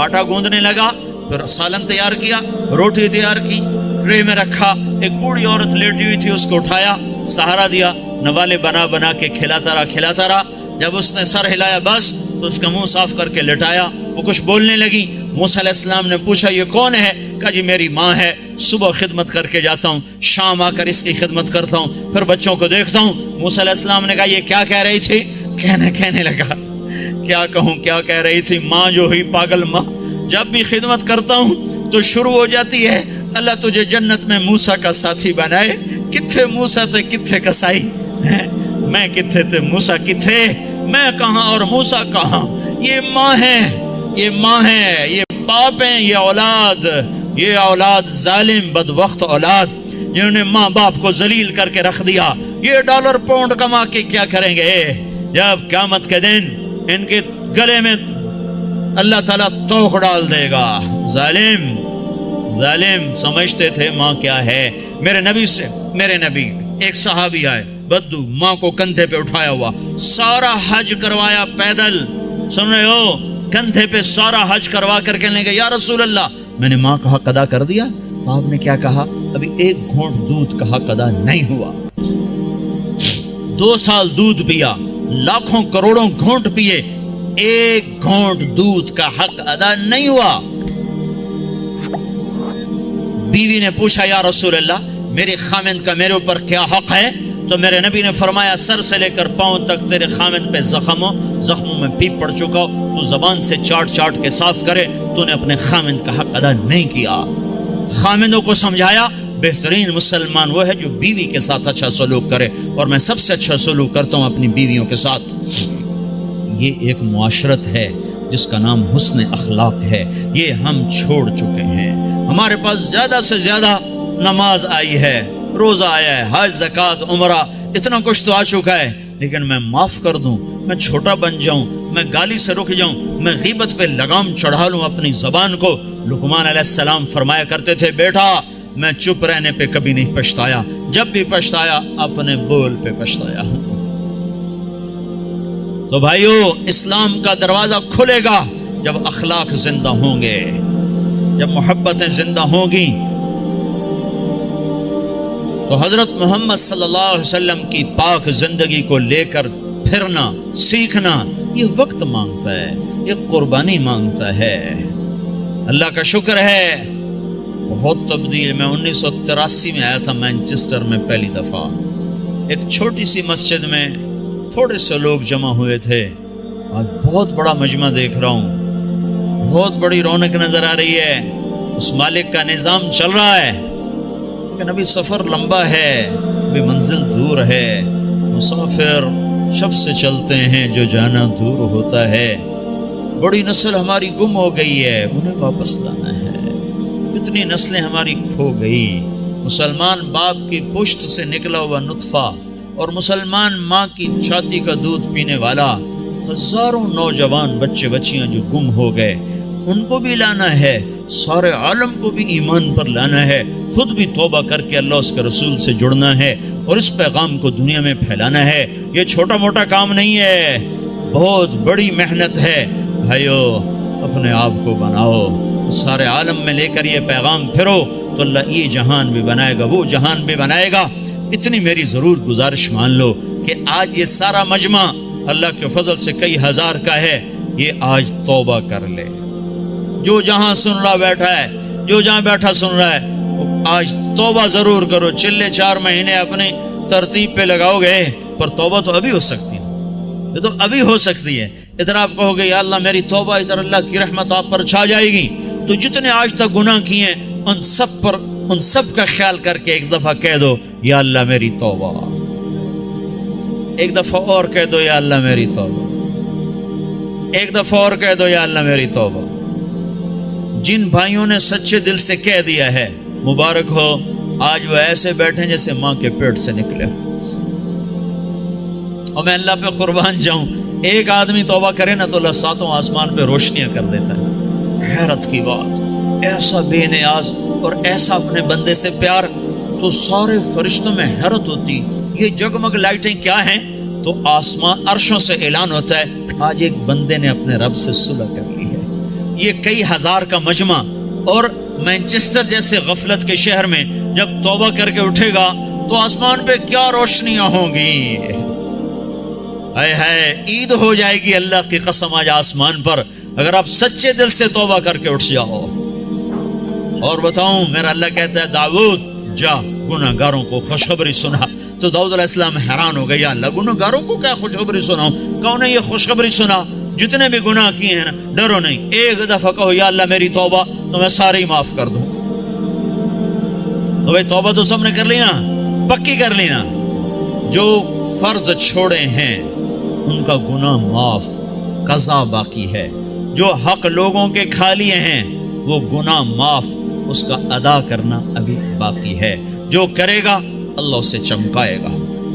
آٹا گوندنے لگا، پھر سالن تیار کیا، روٹی تیار کی، ٹرے میں رکھا، ایک بوڑھی عورت لیٹی ہوئی تھی، اس کو اٹھایا، سہارا دیا، نوالے بنا بنا کے کھلاتا رہا۔ جب اس نے سر ہلایا بس تو اس کا منہ صاف کر کے لٹایا، وہ کچھ بولنے لگی۔ موسیٰ علیہ السلام نے پوچھا یہ کون ہے؟ کہا جی میری ماں ہے، صبح خدمت کر کے جاتا ہوں، شام آ کر اس کی خدمت کرتا ہوں، پھر بچوں کو دیکھتا ہوں۔ موسیٰ علیہ السلام نے کہا یہ کیا کہہ رہی تھی؟ کہنے لگا کیا کہوں، کیا کہہ رہی تھی؟ ماں جو ہوئی پاگل ماں، جب بھی خدمت کرتا ہوں تو شروع ہو جاتی ہے اللہ تجھے جنت میں موسیٰ کا ساتھی بنائے۔ کتھے موسیٰ تھے کتھے قصائی، میں کتھے تھے موسیٰ کتھے، میں کہاں اور موسیٰ کہاں؟ یہ ماں ہے، یہ ماں ہے، یہ باپ ہیں، یہ اولاد ظالم بدبخت اولاد جنہوں نے ماں باپ کو ذلیل کر کے رکھ دیا۔ یہ ڈالر پاؤنڈ کما کے کیا کریں گے جب قیامت کے دن ان کے گلے میں اللہ تعالیٰ توق ڈال دے گا۔ ظالم سمجھتے تھے ماں کیا ہے۔ میرے نبی ایک صحابی آئے، بدو، ماں کو کندھے پہ اٹھایا ہوا، سارا حج کروایا پیدل، سن رہے ہو، کندھے پہ سارا حج کروا کر کہنے لگے یا رسول اللہ میں نے ماں کا حق ادا کر دیا؟ تو آپ نے کیا کہا؟ ابھی ایک گھونٹ دودھ کا حق ادا نہیں ہوا۔ 2 سال دودھ پیا، لاکھوں کروڑوں گھونٹ پیے، ایک گھونٹ دودھ کا حق ادا نہیں ہوا۔ بیوی نے پوچھا یا رسول اللہ میرے خامند کا میرے اوپر کیا حق ہے؟ تو میرے نبی نے فرمایا سر سے لے کر پاؤں تک تیرے خامند پہ زخموں میں پیپ پڑ چکا ہو، تو زبان سے چاٹ کے صاف کرے، تو نے اپنے خامند کا حق ادا نہیں کیا۔ خامندوں کو سمجھایا بہترین مسلمان وہ ہے جو بیوی کے ساتھ اچھا سلوک کرے، اور میں سب سے اچھا سلوک کرتا ہوں اپنی بیویوں کے ساتھ۔ یہ ایک معاشرت ہے جس کا نام حسن اخلاق ہے، یہ ہم چھوڑ چکے ہیں۔ ہمارے پاس زیادہ سے زیادہ نماز آئی ہے، روزہ آیا ہے، حج، زکات، عمرہ، اتنا کچھ تو آ چکا ہے، لیکن میں معاف کر دوں، میں چھوٹا بن جاؤں، میں گالی سے رک جاؤں، میں غیبت پہ لگام چڑھا لوں اپنی زبان کو۔ لقمان علیہ السلام فرمایا کرتے تھے، بیٹا میں چپ رہنے پہ کبھی نہیں پچھتایا، جب بھی پچھتایا اپنے بول پہ پچھتایا ہوں۔ تو بھائیو، اسلام کا دروازہ کھلے گا جب اخلاق زندہ ہوں گے، جب محبتیں زندہ ہوں گی۔ تو حضرت محمد صلی اللہ علیہ وسلم کی پاک زندگی کو لے کر پھرنا، سیکھنا، یہ وقت مانگتا ہے، یہ قربانی مانگتا ہے۔ اللہ کا شکر ہے بہت تبدیل۔ میں 1983 میں آیا تھا مینچسٹر میں پہلی دفعہ، ایک چھوٹی سی مسجد میں تھوڑے سے لوگ جمع ہوئے تھے، آج بہت بڑا مجمع دیکھ رہا ہوں، بہت بڑی رونق نظر آ رہی ہے، اس مالک کا نظام چل رہا ہے، لیکن ابھی سفر لمبا ہے، ابھی منزل دور ہے۔ مسافر شب سے چلتے ہیں، جو جانا دور ہوتا ہے۔ بڑی نسل ہماری گم ہو گئی ہے، انہیں واپس لانا ہے۔ کتنی نسلیں ہماری کھو گئی۔ مسلمان باپ کی پشت سے نکلا ہوا نطفہ اور مسلمان ماں کی چھاتی کا دودھ پینے والا، ہزاروں نوجوان بچے بچیاں جو گم ہو گئے، ان کو بھی لانا ہے، سارے عالم کو بھی ایمان پر لانا ہے، خود بھی توبہ کر کے اللہ اس کے رسول سے جڑنا ہے اور اس پیغام کو دنیا میں پھیلانا ہے۔ یہ چھوٹا موٹا کام نہیں ہے، بہت بڑی محنت ہے۔ بھائیو، اپنے آپ کو بناؤ، سارے عالم میں لے کر یہ پیغام پھرو تو اللہ یہ جہان بھی بنائے گا، وہ جہان بھی بنائے گا۔ اتنی میری ضرور گزارش مان لو کہ آج یہ سارا مجمع اللہ کے فضل سے کئی ہزار کا ہے، یہ آج توبہ کر لے۔ جو جہاں سن رہا بیٹھا ہے، جو جہاں بیٹھا سن رہا ہے، آج توبہ ضرور کرو۔ چلے 4 مہینے اپنی ترتیب پہ لگاؤ گے، پر توبہ تو ابھی ہو سکتی ہے، یہ تو ابھی ہو سکتی ہے۔ ادھر آپ کہو گے یا اللہ میری توبہ، ادھر اللہ کی رحمت آپ پر چھا جائے گی۔ تو جتنے آج تک گناہ کیے ان سب کا خیال کر کے ایک دفعہ کہہ دو یا اللہ میری توبہ، ایک دفعہ اور کہہ دو یا اللہ میری توبہ، ایک دفعہ اور کہہ دو یا اللہ میری توبہ۔ جن بھائیوں نے سچے دل سے کہہ دیا ہے، مبارک ہو، آج وہ ایسے بیٹھے جیسے ماں کے پیٹ سے نکلے۔ اور میں اللہ پہ قربان جاؤں، ایک آدمی توبہ کرے نا تو اللہ 7 آسمان پہ روشنیاں کر دیتا ہے۔ حیرت کی بات، ایسا بے نیاز اور ایسا اپنے بندے سے پیار، تو سارے فرشتوں میں حیرت ہوتی، یہ جگمگ لائٹیں کیا ہیں؟ تو آسمان عرشوں سے اعلان ہوتا ہے، آج ایک بندے نے اپنے رب سے صلح کر لی ہے۔ یہ کئی ہزار کا مجمع، اور مینچسٹر جیسے غفلت کے شہر میں جب توبہ کر کے اٹھے گا تو آسمان پہ کیا روشنیاں ہوں گی، ہائے ہائے، عید ہو جائے گی اللہ کی قسم آج آسمان پر، اگر آپ سچے دل سے توبہ کر کے اٹھ جاؤ۔ اور بتاؤں، میرا اللہ کہتا ہے داؤد جا گناہ گاروں کو خوشخبری سنا۔ تو داؤد علیہ السلام حیران ہو گئے، یا اللہ گناہ گاروں کو کیا خوشخبری سناؤں؟ کہو نے یہ خوشخبری سنا، جتنے بھی گناہ کیے ہیں نا، ڈرو نہیں، ایک دفعہ کہو یا اللہ میری توبہ، تو میں سارے ہی معاف کر دوں۔ تو بھائی توبہ تو سب نے کر لی نا، پکی کر لی نا۔ جو فرض چھوڑے ہیں ان کا گناہ معاف، قضا باقی ہے۔ جو حق لوگوں کے کھا لیے ہیں وہ گناہ معاف، اس کا ادا کرنا ابھی باقی ہے۔ جو کرے گا اللہ اسے چمکائے گا،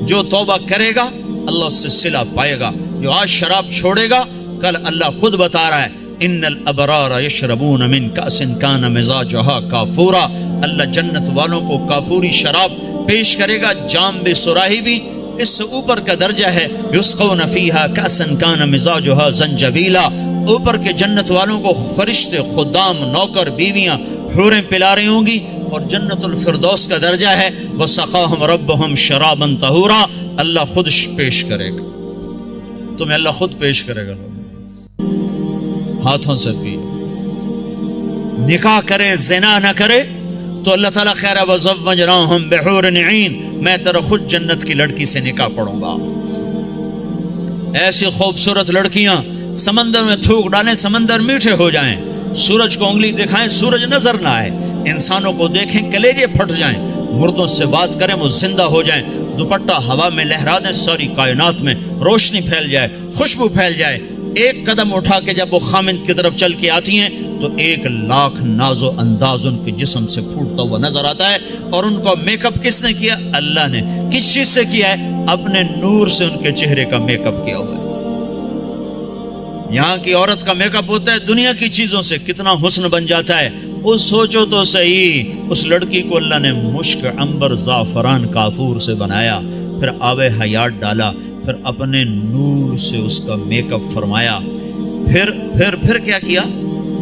جو توبہ کرے گا اللہ اس سے صلہ پائے گا۔ جو آج شراب چھوڑے گا، کل اللہ خود بتا رہا ہے ان الابرار یشربون من کأس کان مزاجها کافورا، اللہ جنت والوں کو کافوری شراب پیش کرے گا، جام بھی سراہی بھی، اس سے اوپر کا درجہ ہے یسقون فیہا کأسا کان مزاجها زنجبیلا، اوپر کے جنت والوں کو فرشتے، خدام، نوکر، بیویاں، حوریں پلا رہی ہوں گی، اور جنت الفردوس کا درجہ ہے وسقاہم ربہم شرابا طہورا، اللہ خود پیش کرے گا تمہیں، اللہ خود پیش کرے گا، ہاتھوں سے پی۔ نکاح کرے زنا نہ کرے تو اللہ تعالیٰ خیر ہے وَزَوَّجْنَاهُمْ بِحُورٍ عِينٍ، میں تیرا خود جنت کی لڑکی سے نکاح پڑھوں گا۔ ایسی خوبصورت لڑکیاں سمندر میں تھوک ڈالیں، سمندر میٹھے ہو جائیں، سورج کو انگلی دکھائیں سورج نظر نہ آئے، انسانوں کو دیکھیں کلیجے پھٹ جائیں، مردوں سے بات کریں وہ زندہ ہو جائیں، دوپٹہ ہوا میں لہرا دیں، ساری کائنات میں روشنی پھیل جائے، خوشبو پھیل جائے، ایک قدم اٹھا کے جب وہ خامند کی طرف چل کے آتی ہیں تو 1,00,000 ناز و انداز ان کے جسم سے پھوٹتا ہوا نظر آتا ہے. اور ان کا میک اپ کس نے کیا؟ اللہ نے. کس چیز سے کیا ہے؟ اپنے نور سے ان کے چہرے کا میک اپ کیا ہوا ہے. یہاں کی عورت کا میک اپ ہوتا ہے دنیا کی چیزوں سے، کتنا حسن بن جاتا ہے. وہ سوچو تو صحیح، اس لڑکی کو اللہ نے مشک، عنبر، زعفران، کافور سے بنایا، پھر آب حیات ڈالا، پھر اپنے نور سے اس کا میک اپ فرمایا. پھر کیا کیا؟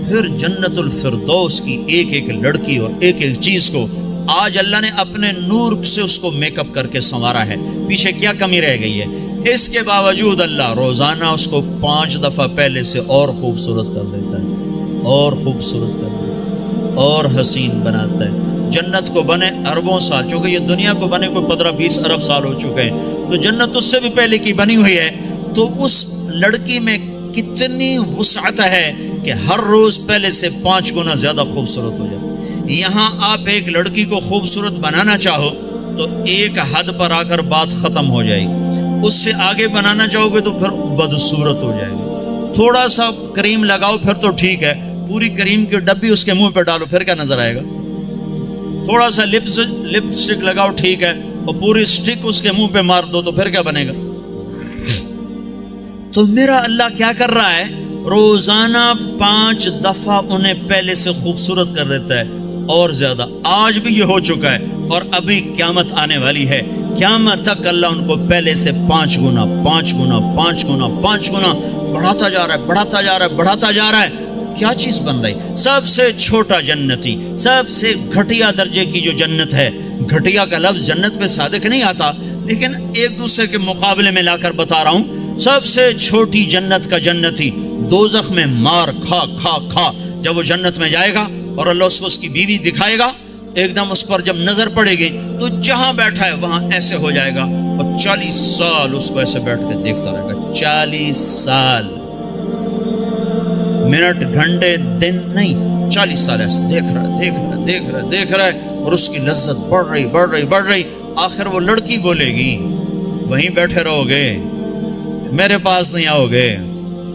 پھر جنت الفردوس کی ایک ایک لڑکی اور ایک ایک چیز کو آج اللہ نے اپنے نور سے اس کو میک اپ کر کے سنوارا ہے. پیچھے کیا کمی رہ گئی ہے؟ اس کے باوجود اللہ روزانہ اس کو 5 دفعہ پہلے سے اور خوبصورت کر دیتا ہے، اور خوبصورت کر دیتا ہے، اور حسین بناتا ہے. جنت کو بنے اربوں سال، چونکہ یہ دنیا کو بنے کوئی 15-20 ارب سال ہو چکے ہیں، تو جنت اس سے بھی پہلے کی بنی ہوئی ہے. تو اس لڑکی میں کتنی وسعت ہے کہ ہر روز پہلے سے 5 گنا زیادہ خوبصورت ہو جائے. یہاں آپ ایک لڑکی کو خوبصورت بنانا چاہو تو ایک حد پر آ کر بات ختم ہو جائے گی. اس سے آگے بنانا چاہو گے تو پھر بدصورت ہو جائے گی. تھوڑا سا کریم لگاؤ پھر تو ٹھیک ہے، پوری کریم کی ڈبی اس کے منہ پہ ڈالو پھر کیا نظر آئے گا؟ تھوڑا سا لپ سٹک لگاؤ ٹھیک ہے، اور پوری سٹک اس کے منہ پہ مار دو تو پھر کیا بنے گا؟ تو میرا اللہ کیا کر رہا ہے؟ روزانہ 5 دفعہ انہیں پہلے سے خوبصورت کر دیتا ہے اور زیادہ. آج بھی یہ ہو چکا ہے اور ابھی قیامت آنے والی ہے. قیامت تک اللہ ان کو پہلے سے 5 گنا 5 گنا 5 گنا 5 گنا بڑھاتا جا رہا ہے، بڑھاتا جا رہا ہے، بڑھاتا جا رہا ہے. کیا چیز بن رہی؟ سب سے چھوٹا جنتی، سب سے گھٹیا درجے کی جو جنت ہے. گھٹیا کا لفظ جنت پہ صادق نہیں آتا، لیکن ایک دوسرے کے مقابلے میں لا کر بتا رہا ہوں. سب سے چھوٹی جنت کا جنتی دوزخ میں مار کھا کھا کھا جب وہ جنت میں جائے گا اور اللہ اس کو اس کی بیوی دکھائے گا، ایک دم اس پر جب نظر پڑے گی تو جہاں بیٹھا ہے وہاں ایسے ہو جائے گا اور 40 سال اس کو ایسے بیٹھ کے دیکھتا رہے گا. 40 سال، منٹ، گھنٹے، دن نہیں، 40 سال ایسے دیکھ رہا ہے اور اس کی لذت بڑھ رہی. آخر وہ لڑکی بولے گی وہیں بیٹھے رہو گے، میرے پاس نہیں آؤ گے.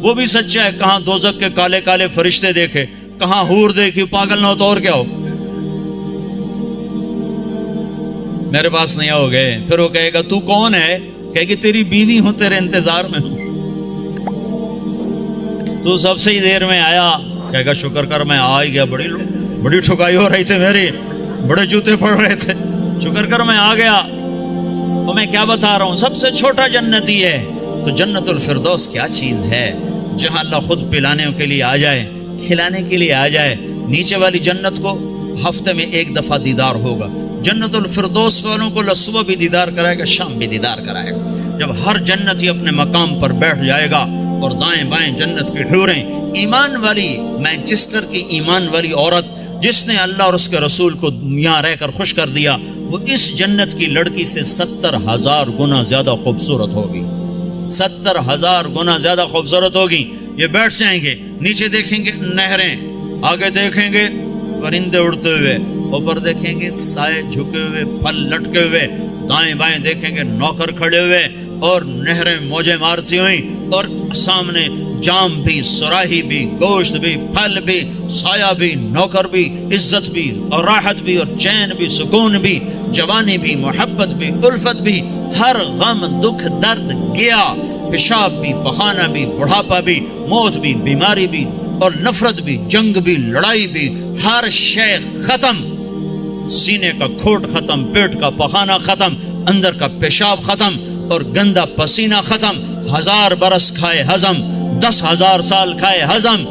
وہ بھی سچا ہے، کہاں دوزخ کے کالے کالے فرشتے دیکھے، کہاں حور دیکھی، پاگل نہ ہو تو اور کیا ہو، میرے پاس نہیں آؤ گے. پھر وہ کہے گا تو کون ہے؟ کہے گی تیری بیوی ہوں، تیرے انتظار میں ہوں، تو سب سے ہی دیر میں آیا. کہے گا شکر کر میں آ ہی گیا، بڑی ٹھکائی ہو رہی تھی میری، بڑے جوتے پڑ رہے تھے، شکر کر میں آ گیا. تو میں کیا بتا رہا ہوں، سب سے چھوٹا جنتی ہے. تو جنت الفردوس کیا چیز ہے جہاں اللہ خود پلانے کے لیے آ جائے، کھلانے کے لیے آ جائے. نیچے والی جنت کو ہفتے میں 1 دفعہ دیدار ہوگا. جنت الفردوس والوں کو اللہ صبح بھی دیدار کرائے گا، شام بھی دیدار کرائے گا. جب ہر جنتی اپنے مقام پر بیٹھ جائے گا اور دائیں بائیں جنت کی حوریں، ایمان والی، مانچسٹر کی ایمان والی عورت جس نے اللہ اور اس کے رسول کو یہاں رہ کر خوش کر دیا، وہ اس جنت کی لڑکی سے 70,000 گنا زیادہ خوبصورت ہوگی. 70,000 گنا زیادہ خوبصورت ہوگی. یہ بیٹھ جائیں گے، نیچے دیکھیں گے نہریں، آگے دیکھیں گے پرندے اڑتے ہوئے، اوپر دیکھیں گے سائے جھکے ہوئے، پھل لٹکے ہوئے، دائیں بائیں دیکھیں گے نوکر کھڑے ہوئے اور نہریں موجیں مارتی ہوئی، اور سامنے جام بھی، سراہی بھی، گوشت بھی، پھل بھی، سایہ بھی، نوکر بھی، عزت بھی اور راحت بھی اور چین بھی، سکون بھی، جوانی بھی، محبت بھی، الفت بھی، ہر غم، دکھ، درد گیا، پیشاب بھی، پخانہ بھی، بڑھاپا بھی، موت بھی، بیماری بھی اور نفرت بھی، جنگ بھی، لڑائی بھی، ہر شے ختم. سینے کا کھوٹ ختم، پیٹ کا پخانہ ختم، اندر کا پیشاب ختم اور گندا پسینہ ختم. 1000 برس کھائے ہضم، 10,000 سال کھائے ہضم،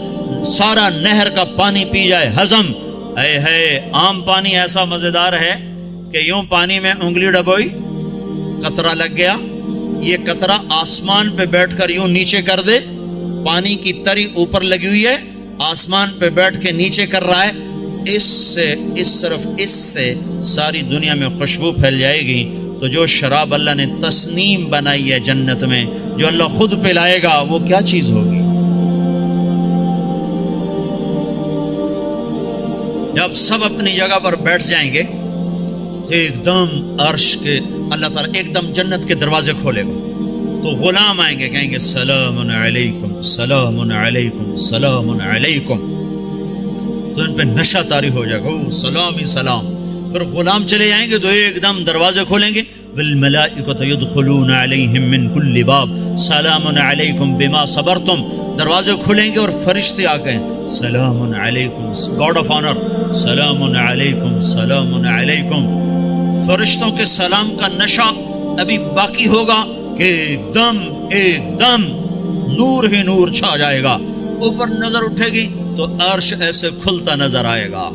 سارا نہر کا پانی پی جائے ہضم. اے ہے عام پانی ایسا مزیدار ہے کہ یوں پانی میں انگلی ڈبوئی، قطرہ لگ گیا، یہ قطرہ آسمان پہ بیٹھ کر یوں نیچے کر دے، پانی کی تری اوپر لگی ہوئی ہے، آسمان پہ بیٹھ کے نیچے کر رہا ہے، صرف اس سے ساری دنیا میں خوشبو پھیل جائے گی. تو جو شراب اللہ نے تسنیم بنائی ہے جنت میں، جو اللہ خود پلائے گا، وہ کیا چیز ہوگی؟ جب سب اپنی جگہ پر بیٹھ جائیں گے تو ایک دم عرش کے اللہ تعالیٰ ایک دم جنت کے دروازے کھولے گا. تو غلام آئیں گے، کہیں گے سلام علیکم سلام علیکم سلام علیکم، تو ان پہ نشہ طاری ہو جائے گا، او سلام ہی سلام۔ پھر غلام چلے جائیں گے تو ایک دم دروازے کھولیں گے، والملائکۃ یدخلون علیہم من کل باب سلام علیکم بما صبرتم، دروازے کھلیں گے اور فرشتے آ گئے سلام علیکم، گاڈ آف آنر، سلام علیکم سلام علیکم۔ فرشتوں کے سلام کا نشہ ابھی باقی ہوگا کہ ایک دم نور ہی نور چھا جائے گا، اوپر نظر اٹھے گی تو عرش ایسے کھلتا نظر آئے گا،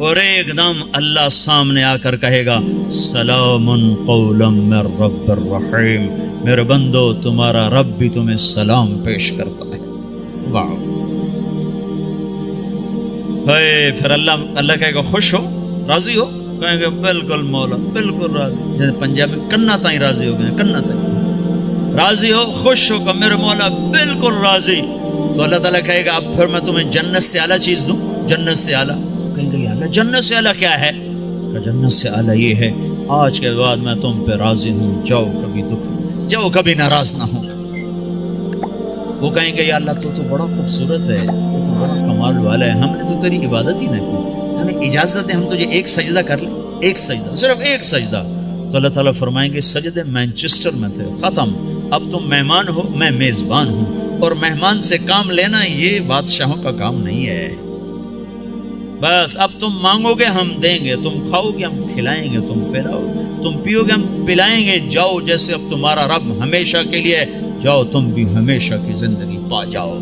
اور ایک دم اللہ سامنے آ کر کہے گا سلام قولا من رب الرحیم، میرے بندو تمہارا رب بھی تمہیں سلام پیش کرتا ہے۔ واہ، پھر اللہ کہے گا خوش ہو، راضی ہو؟ کہیں گے بالکل مولا بالکل راضی، جیسے پنجاب میں کنا تائیں راضی ہو گئے، کنا تائیں راضی ہو، خوش ہو کہ میرے مولا بالکل راضی۔ تو اللہ تعالیٰ کہے گا اب پھر میں تمہیں جنت سے اعلیٰ چیز دوں، جنت سے اعلیٰ۔ کہیں گے یا اللہ جنت سے اعلیٰ کیا ہے؟ کہ جنت سے اعلیٰ یہ ہے آج کے بعد میں تم پہ راضی ہوں، جاؤ کبھی دکھ، جاؤ کبھی ناراض نہ ہوں۔ وہ کہیں گے یا اللہ تو بڑا خوبصورت ہے، تو بڑا کمال والا ہے، ہم نے تو تیری عبادت ہی نہ کی، ہمیں اجازت ہے ہم تجھے ایک سجدہ کر لیں، ایک سجدہ، صرف ایک سجدہ۔ تو اللہ تعالیٰ فرمائیں گے سجدے مینچسٹر میں تھے، ختم، اب تم مہمان ہو میں میزبان ہوں، اور مہمان سے کام لینا یہ بادشاہوں کا کام نہیں ہے۔ بس اب تم مانگو گے ہم دیں گے، تم کھاؤ گے ہم کھلائیں گے، تم پلاؤ تم پیو گے ہم پلائیں گے، جاؤ جیسے اب تمہارا رب ہمیشہ کے لیے، جاؤ تم بھی ہمیشہ کی زندگی پا جاؤ۔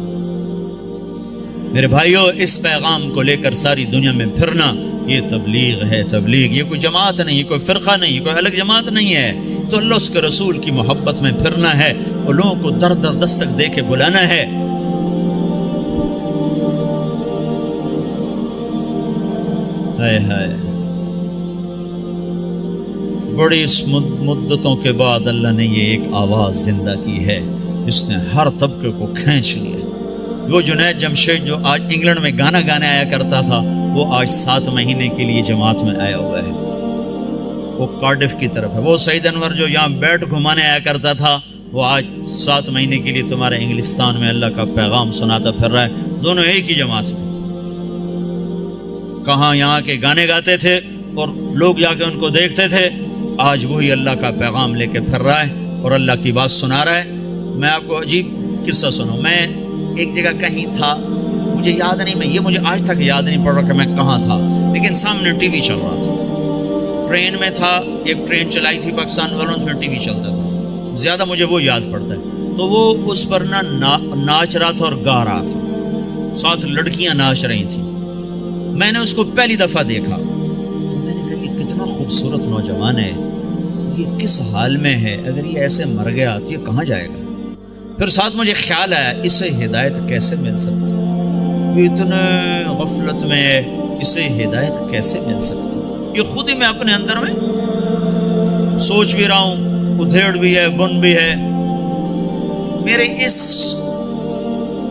میرے بھائیو، اس پیغام کو لے کر ساری دنیا میں پھرنا یہ تبلیغ ہے، تبلیغ، یہ کوئی جماعت نہیں، یہ کوئی فرقہ نہیں، یہ کوئی الگ جماعت نہیں ہے، تو اللہ اس کے رسول کی محبت میں پھرنا ہے اور لوگوں کو در در دستک دے کے بلانا ہے۔ ہائے ہائے، بڑی مدتوں کے بعد اللہ نے یہ ایک آواز زندہ کی ہے جس نے ہر طبقے کو کھینچ لیا۔ وہ جنید جمشید جو آج انگلینڈ میں گانا گانے آیا کرتا تھا، وہ آج 7 مہینے کے لیے جماعت میں آیا ہوا ہے، وہ کارڈف کی طرف ہے۔ وہ سعید انور جو یہاں بیٹ گھمانے آیا کرتا تھا، وہ آج 7 مہینے کے لیے تمہارے انگلستان میں اللہ کا پیغام سناتا پھر رہا ہے، دونوں ایک ہی جماعت میں۔ کہاں یہاں کے گانے گاتے تھے اور لوگ جا کے ان کو دیکھتے تھے، آج وہی اللہ کا پیغام لے کے پھر رہا ہے اور اللہ کی بات سنا رہا ہے۔ میں آپ کو عجیب قصہ سنوں، میں ایک جگہ کہیں تھا، مجھے یاد نہیں، مجھے آج تک یاد نہیں پڑ رہا کہ میں کہاں تھا، لیکن سامنے ٹی وی چل رہا تھا، ٹرین میں تھا، ایک ٹرین چلائی تھی پاکستان والوں، اس میں ٹی وی چلتا تھا، زیادہ مجھے وہ یاد پڑتا ہے۔ تو وہ اس پر ناچ رہا تھا اور گا رہا تھا، ساتھ لڑکیاں ناچ رہی تھیں۔ میں نے اس کو پہلی دفعہ دیکھا تو میں نے کہا یہ کتنا خوبصورت نوجوان ہے، یہ کس حال میں ہے، اگر یہ ایسے مر گیا تو یہ کہاں جائے گا؟ پھر ساتھ مجھے خیال آیا اسے ہدایت کیسے مل سکتی، یہ اتنے غفلت میں ہے، اسے ہدایت کیسے مل سکتی؟ یہ خود ہی میں اپنے اندر میں سوچ بھی رہا ہوں، ادھیڑ بھی ہے، بن بھی ہے۔ میرے اس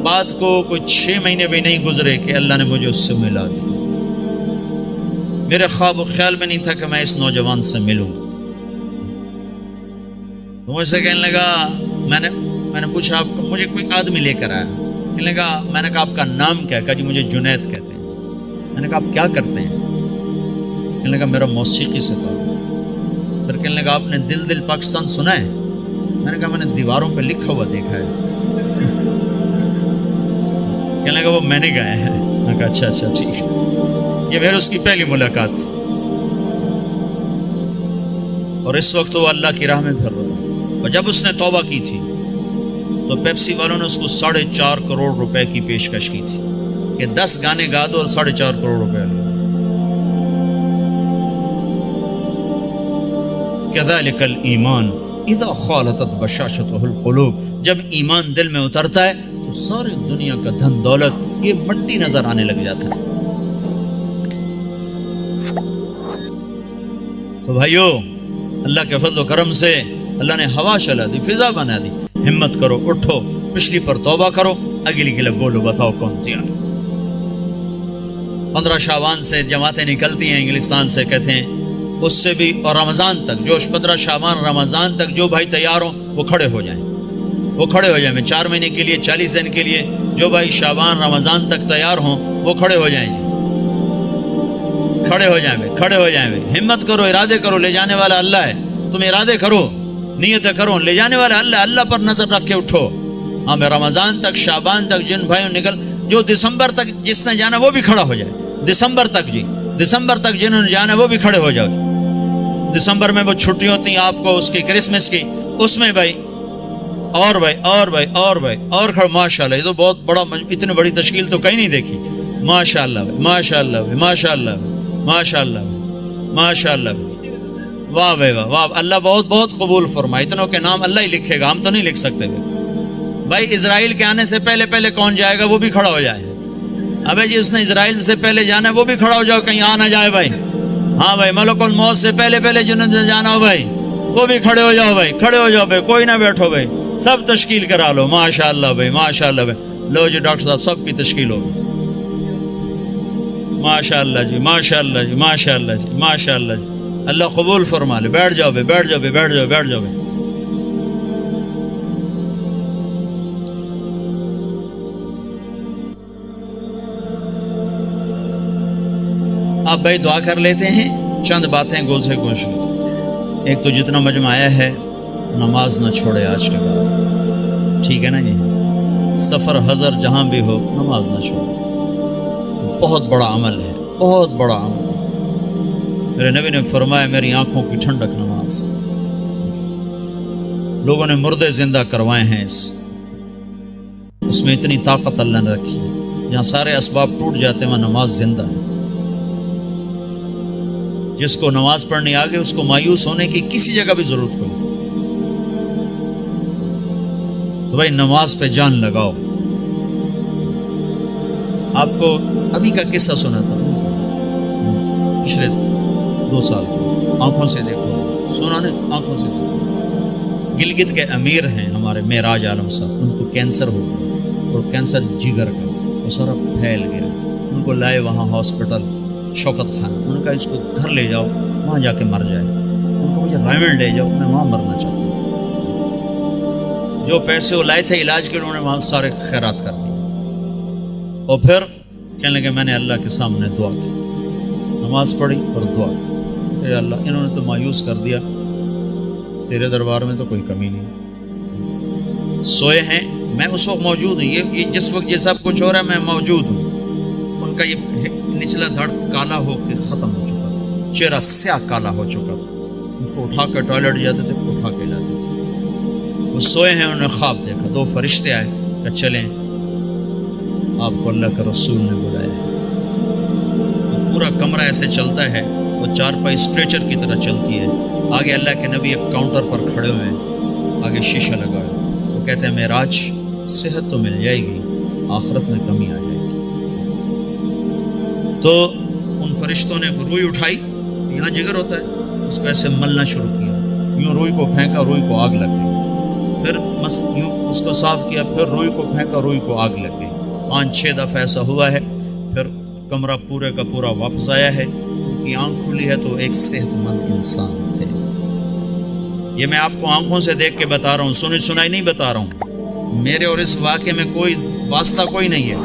بات کو کوئی 6 مہینے بھی نہیں گزرے کہ اللہ نے مجھے اس سے ملا دیا۔ میرے خواب و خیال میں نہیں تھا کہ میں اس نوجوان سے ملوں۔ تو مجھ سے کہنے لگا، میں نے پوچھا آپ کو، مجھے کوئی آدمی لے کر آیا، کہنے لگا، میں نے کہا آپ کا نام کیا؟ کہا جی مجھے جنید کہتے ہیں۔ میں نے کہا آپ کیا کرتے ہیں؟ کہنے لگا میرا موسیقی سے تھا۔ پھر کہنے لگا آپ نے دل دل پاکستان سنا ہے؟ میں نے کہا میں نے دیواروں پہ لکھا ہوا دیکھا ہے۔ کہنے لگا وہ میں نے گایا ہے۔ میں نے کہا اچھا ٹھیک ہے۔ یہ میرے اس کی پہلی ملاقات تھی، اور اس وقت وہ اللہ کی راہ میں پھر رہا، اور جب اس نے توبہ کی تھی تو پیپسی والوں نے اس کو 4.5 کروڑ روپے کی پیشکش کی تھی کہ 10 گانے گا دو اور 4.5 کروڑ روپے لے۔ كذلك الایمان اذا خالطت بشاشته القلوب، جب ایمان دل میں اترتا ہے تو ساری دنیا کا دھن دولت یہ مٹی نظر آنے لگ جاتا ہے۔ تو بھائیو، اللہ کے فضل و کرم سے اللہ نے ہوا چلا دی، فضا بنا دی، ہمت کرو، اٹھو، پچھلی پر توبہ کرو، اگلی کے لیے بولو، بتاؤ کون تیار۔ 15 شعبان سے جماعتیں نکلتی ہیں انگلستان سے، کہتے ہیں اس سے بھی، اور رمضان تک، جو 15 شعبان رمضان تک جو بھائی تیار ہوں وہ کھڑے ہو جائیں، وہ کھڑے ہو جائیں. 4 مہینے کے لیے 40 دن کے لیے جو بھائی شعبان رمضان تک تیار ہوں وہ کھڑے ہو جائیں. کھڑے ہو جائیں بھائی, کھڑے ہو جائیں بھائی. ہمت کرو, ارادے کرو, لے جانے والا اللہ ہے. تم ارادے کرو, نیتیں کرو, لے جانے والا اللہ. اللہ پر نظر رکھ کے اٹھو. ہاں میں رمضان تک شعبان تک جن بھائیوں نکل, جو دسمبر تک جس نے جانا وہ بھی کھڑا ہو جائے. دسمبر تک جی, دسمبر تک جنہوں نے جانا وہ بھی کھڑے ہو جاؤ. دسمبر میں وہ چھٹی ہوتی ہیں آپ کو اس کی کرسمس کی, اس میں بھائی اور بھائی اور بھائی اور بھائی اور کھڑا. ماشاء اللہ, یہ تو بہت بڑا, اتنی بڑی تشکیل تو کہیں نہیں دیکھی. ماشاء اللہ بھائی, ماشاء اللہ بھائی, ماشاء اللہ بھائی, ماشاء اللہ بھائی, ماشاء اللہ بھائی. واہ بھائی واہ واہ, اللہ بہت بہت قبول فرمائے. اتنوں کے نام اللہ ہی لکھے گا, ہم تو نہیں لکھ سکتے بھائی. اسرائیل کے آنے سے پہلے پہلے کون جائے گا وہ بھی کھڑا ہو جائے. ابے جی اس نے اسرائیل سے پہلے جانا ہے وہ بھی کھڑا ہو جاؤ, کہیں آ نہ جائے بھائی. ہاں بھائی, ملک الموت سے پہلے پہلے جنہوں نے جانا ہو بھائی وہ بھی کھڑے ہو جاؤ بھائی, کھڑے ہو جاؤ بھائی, کوئی نہ بیٹھو بھائی, سب تشکیل کرا لو. ماشاء اللہ بھائی, ماشاء اللہ بھائی. لو جی ڈاکٹر صاحب سب کی تشکیل ہوگی. ماشاء اللہ جی, ماشاء اللہ جی, ماشاء اللہ جی, ماشاء اللہ جی. اللہ قبول فرما لے. بیٹھ جاؤ بھائی, بیٹھ جاؤ بھائی, بیٹھ جاؤ, بیٹھ جاؤ بھائی. آپ بھائی دعا کر لیتے ہیں. چند باتیں گوش سے گوش. ایک تو جتنا مجمع آیا ہے نماز نہ چھوڑے آج کے بعد, ٹھیک ہے نا جی. سفر حضر جہاں بھی ہو نماز نہ چھوڑے. بہت بڑا عمل ہے, بہت بڑا عمل ہے. میرے نبی نے فرمایا میری آنکھوں کی ٹھنڈک نماز. لوگوں نے مردے زندہ کروائے ہیں, اس میں اتنی طاقت اللہ نے رکھی ہے. جہاں سارے اسباب ٹوٹ جاتے ہیں وہاں نماز زندہ ہے. جس کو نماز پڑھنے آگے اس کو مایوس ہونے کی کسی جگہ بھی ضرورت کوئی. تو بھائی نماز پہ جان لگاؤ. آپ کو ابھی کا قصہ سنا تھا پچھلے 2 سال, آنکھوں سے دیکھو, سنا نہیں, آنکھوں سے دیکھو. گلگت کے امیر ہیں ہمارے معراج عالم صاحب, ان کو کینسر ہو گیا اور کینسر جگر کا, وہ سارا پھیل گیا. ان کو لائے وہاں ہاسپٹل شوکت خان. ان کا اس کو گھر لے جاؤ, وہاں جا کے مر جائے. ان کو مجھے رائمنڈ لے جاؤ, میں وہاں مرنا چاہتا ہوں. جو پیسے وہ لائے تھے علاج کے, انہوں نے وہاں سارے خیرات کر دیے. اور پھر کہنے لگے میں نے اللہ کے سامنے دعا کی, نماز پڑھی اور دعا کی, اے اللہ انہوں نے تو مایوس کر دیا, تیرے دربار میں تو کوئی کمی نہیں. سوئے ہیں, میں اس وقت موجود ہوں. یہ جس وقت یہ سب کچھ ہو رہا ہے میں موجود ہوں. ان کا یہ نچلا دھڑ کالا ہو کے ختم ہو چکا تھا, چہرہ سیاہ کالا ہو چکا تھا. ان کو اٹھا کے ٹوائلٹ جاتے تھے, اٹھا کے لاتے تھے. وہ سوئے ہیں, انہوں نے خواب دیکھا, 2 فرشتے آئے کہ چلیں آپ کو اللہ کے رسول نے بلایا. تو پورا کمرہ ایسے چلتا ہے, وہ 4 پائی اسٹریچر کی طرح چلتی ہے. آگے اللہ کے نبی ایک کاؤنٹر پر کھڑے ہوئے ہیں, آگے شیشہ لگا ہے. وہ کہتے ہیں معراج صحت تو مل جائے گی, آخرت میں کمی آ جائے گی. تو ان فرشتوں نے روئی اٹھائی, یہاں جگر ہوتا ہے, اس کو ایسے ملنا شروع کیا. یوں روئی کو پھینکا, روئی کو آگ لگ گئی. پھر یوں اس کو صاف کیا, پھر روئی کو پھینکا, روئی کو آگ لگ گئی. 5-6 دفعہ ایسا ہوا ہے. پھر کمرہ پورے کا پورا واپس آیا ہے. ان کی آنکھ کھلی ہے تو ایک صحت مند انسان تھے. یہ میں آپ کو آنکھوں سے دیکھ کے بتا رہا ہوں, سنی سنائی نہیں بتا رہا ہوں. میرے اور اس واقعے میں کوئی واسطہ کوئی نہیں ہے,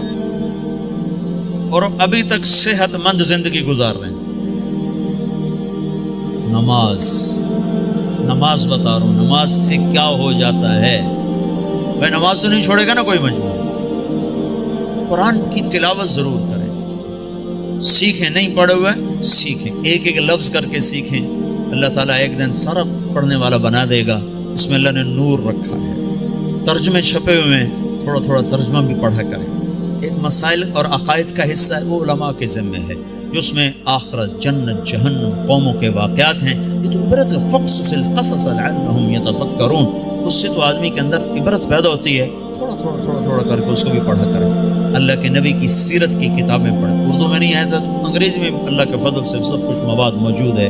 اور ابھی تک صحت مند زندگی گزار رہے ہیں. نماز بتا رہا ہوں, نماز سے کیا ہو جاتا ہے. بھائی نماز تو نہیں چھوڑے گا نا کوئی مجبور. قرآن کی تلاوت ضرور کریں, سیکھیں. نہیں پڑھے ہوئے سیکھیں, ایک ایک لفظ کر کے سیکھیں. اللہ تعالیٰ ایک دن سارا پڑھنے والا بنا دے گا. اس میں اللہ نے نور رکھا ہے. ترجمے چھپے ہوئے ہیں, تھوڑا تھوڑا ترجمہ بھی پڑھا کریں. ایک مسائل اور عقائد کا حصہ ہے, وہ علماء کے ذمہ ہے, جو اس میں آخرت, جنت, جہنم, قوموں کے واقعات ہیں. یہ تو عبرت فقصص القصص لعلهم يتفکرون. اس سے تو آدمی کے اندر عبرت پیدا ہوتی ہے. تھوڑا کر کے اس کو بھی پڑھا کریں. اللہ کے نبی کی سیرت کی کتابیں پڑھیں. اردو میں نہیں آیا تھا تو انگریزی میں اللہ کے فضل سے سب کچھ مواد موجود ہے.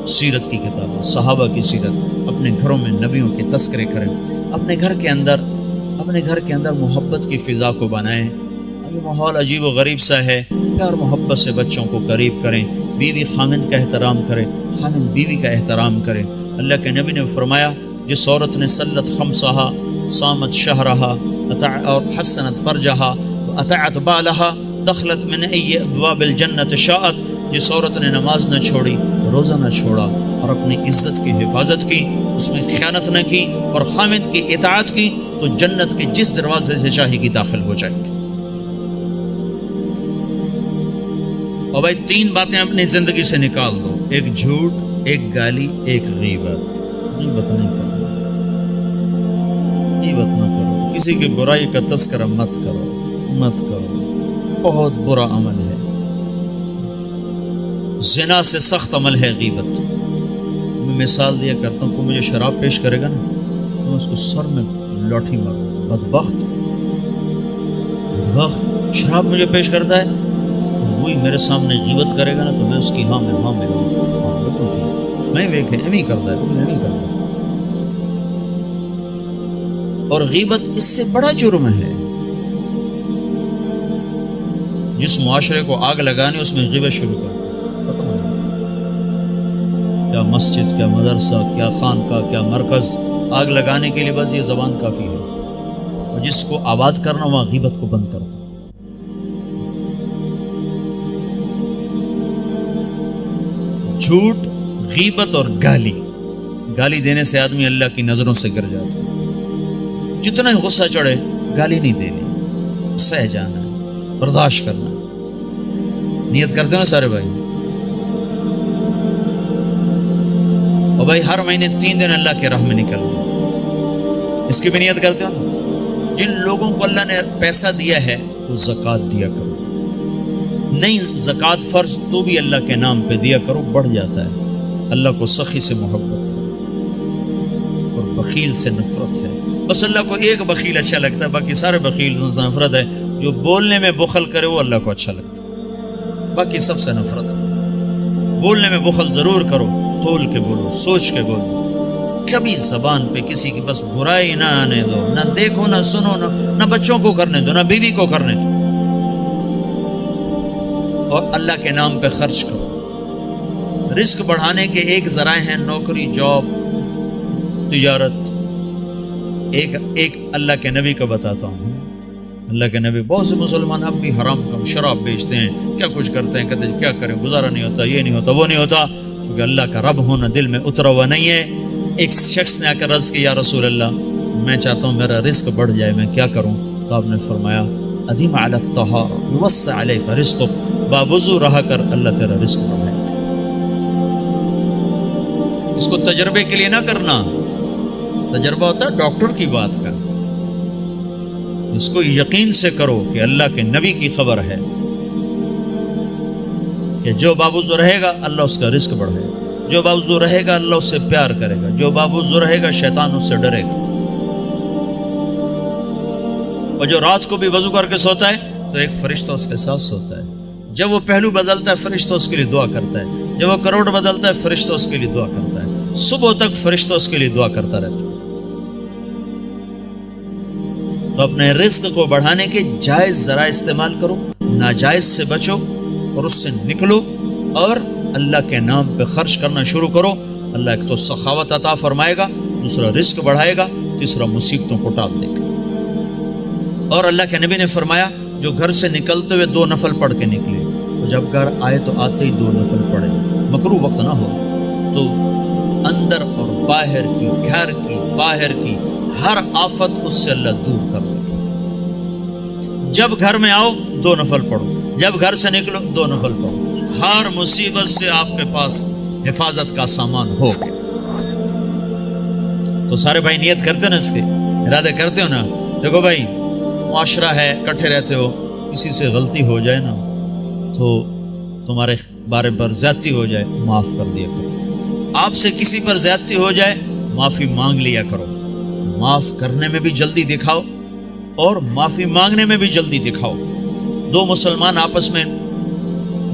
سیرت کی کتاب, صحابہ کی سیرت. اپنے گھروں میں نبیوں کے تذکرے کریں. اپنے گھر کے اندر محبت کی فضا کو بنائیں. ابھی ماحول عجیب و غریب سا ہے, پیار محبت سے بچوں کو قریب کریں. بیوی خامند کا احترام کرے, خامند بیوی کا احترام کرے. اللہ کے نبی نے فرمایا جس عورت نے سلت خمسہا صامت شہرہا اور حسنت فرجہا اطاعت بالہا دخلت من ای ابواب الجنت شاءت. جس عورت نے نماز نہ چھوڑی، روزہ نہ چھوڑا اور اپنی عزت کی حفاظت کی، اس میں خیانت نہ کی اور خامد کی اطاعت کی، تو جنت کے جس دروازے سے چاہے گی داخل ہو جائے گی. اور بھائی 3 باتیں اپنی زندگی سے نکال دو، ایک جھوٹ، ایک گالی، ایک غیبت. غیبت نہیں کرو، غیبت نہ کرو، کسی کی برائی کا تذکرہ مت کرو، مت کرو، بہت برا عمل ہے. زنا سے سخت عمل ہے غیبت. میں مثال دیا کرتا ہوں، کوئی مجھے شراب پیش کرے گا نا تو میں اس کو سر میں لاٹھی ماروں. بدبخت شراب مجھے پیش کرتا ہے، وہی میرے سامنے غیبت کرے گا نا تو میں اس کی ہاں میں بالکل ٹھیک، میں ویکھے نہیں کرتا ہے، میں نہیں کرتا. اور غیبت اس سے بڑا جرم ہے. جس معاشرے کو آگ لگانی اس میں غیبت شروع کر، کیا مسجد، کیا مدرسہ، کیا خانقاہ، کیا مرکز، آگ لگانے کے لیے بس یہ زبان کافی ہے. اور جس کو آباد کرنا وہاں غیبت کو بند کرتا. جھوٹ، غیبت اور گالی دینے سے آدمی اللہ کی نظروں سے گر جاتا ہے. جتنا ہی غصہ چڑھے گالی نہیں دینی، سہ جانا ہے، برداشت کرنا. نیت کرتے ہو نا سارے بھائی؟ اور بھائی ہر مہینے 3 دن اللہ کے راہ میں نکلنا، اس کی بھی نیت کرتے ہو نا؟ جن لوگوں کو اللہ نے پیسہ دیا ہے وہ زکوٰۃ دیا کرو. نہیں زکوٰۃ فرض تو بھی اللہ کے نام پہ دیا کرو، بڑھ جاتا ہے. اللہ کو سخی سے محبت ہے اور بخیل سے نفرت ہے. بس اللہ کو ایک بخیل اچھا لگتا ہے، باقی سارے بخیل سے نفرت ہے. جو بولنے میں بخل کرے وہ اللہ کو اچھا لگتا ہے، باقی سب سے نفرت ہے. بولنے میں بخل ضرور کرو، تول کے بولو، سوچ کے بولو. کبھی زبان پہ کسی کی بس برائی نہ آنے دو، نہ دیکھو، نہ سنو، نہ بچوں کو کرنے دو، نہ بیوی کو کرنے دو. اور اللہ کے نام پہ خرچ کرو. رزق بڑھانے کے ایک ذرائع ہیں نوکری، جاب، تجارت. ایک اللہ کے نبی کا بتاتا ہوں. اللہ کے نبی، بہت سے مسلمان اب بھی حرام کم شراب بیچتے ہیں، کیا کچھ کرتے ہیں، کہتے ہیں کیا کریں، گزارا نہیں ہوتا، یہ نہیں ہوتا، وہ نہیں ہوتا، کیونکہ اللہ کا رب ہونا دل میں اترا ہوا نہیں ہے. ایک شخص نے آ کر عرض کیا، یا رسول اللہ میں چاہتا ہوں میرا رزق بڑھ جائے، میں کیا کروں؟ تو آپ نے فرمایا ادیم علی الطہارۃ یوسع علیک رزقک، باوضو رہا کر، اللہ تیرا رزق بڑھائے. اس کو تجربے کے لیے نہ کرنا. تجربہ ہوتا ہے ڈاکٹر کی بات کا، اس کو یقین سے کرو کہ اللہ کے نبی کی خبر ہے کہ جو باوضو رہے گا اللہ اس کا رزق بڑھائے گا، جو باوضو رہے گا اللہ اس سے پیار کرے گا، جو باوضو رہے گا شیطان اس سے ڈرے گا. اور جو رات کو بھی وضو کر کے سوتا ہے تو ایک فرشتہ اس کے ساتھ سوتا ہے. جب وہ پہلو بدلتا ہے فرشتہ اس کے لیے دعا کرتا ہے، جب وہ کروڑ بدلتا ہے فرشتہ اس کے لیے دعا کرتا ہے، صبح تک فرشتہ اس کے لیے دعا کرتا رہتا ہے. تو اپنے رزق کو بڑھانے کے جائز ذرائع استعمال کرو، ناجائز سے بچو اور اس سے نکلو، اور اللہ کے نام پہ خرچ کرنا شروع کرو. اللہ ایک تو سخاوت عطا فرمائے گا، دوسرا رزق بڑھائے گا، تیسرا مصیبتوں کو ٹال دے گا. اور اللہ کے نبی نے فرمایا جو گھر سے نکلتے ہوئے 2 نفل پڑھ کے نکلے، تو جب گھر آئے تو آتے ہی 2 نفل پڑھے، مکروہ وقت نہ ہو، تو اندر اور باہر کی، گھر کی، باہر کی ہر آفت اس سے اللہ دور کر دے. جب گھر میں آؤ 2 نفل پڑھو، جب گھر سے نکلو 2 نفل پڑھو. ہر مصیبت سے آپ کے پاس حفاظت کا سامان ہو گیا. تو سارے بھائی نیت کرتے ہو نا، اس کے ارادے کرتے ہو نا. دیکھو بھائی معاشرہ ہے، کٹھے رہتے ہو، کسی سے غلطی ہو جائے نا تو تمہارے بارے پر زیادتی ہو جائے، معاف کر دیا کرو. آپ سے کسی پر زیادتی ہو جائے معافی مانگ لیا کرو. معاف کرنے میں بھی جلدی دکھاؤ اور معافی مانگنے میں بھی جلدی دکھاؤ. 2 مسلمان آپس میں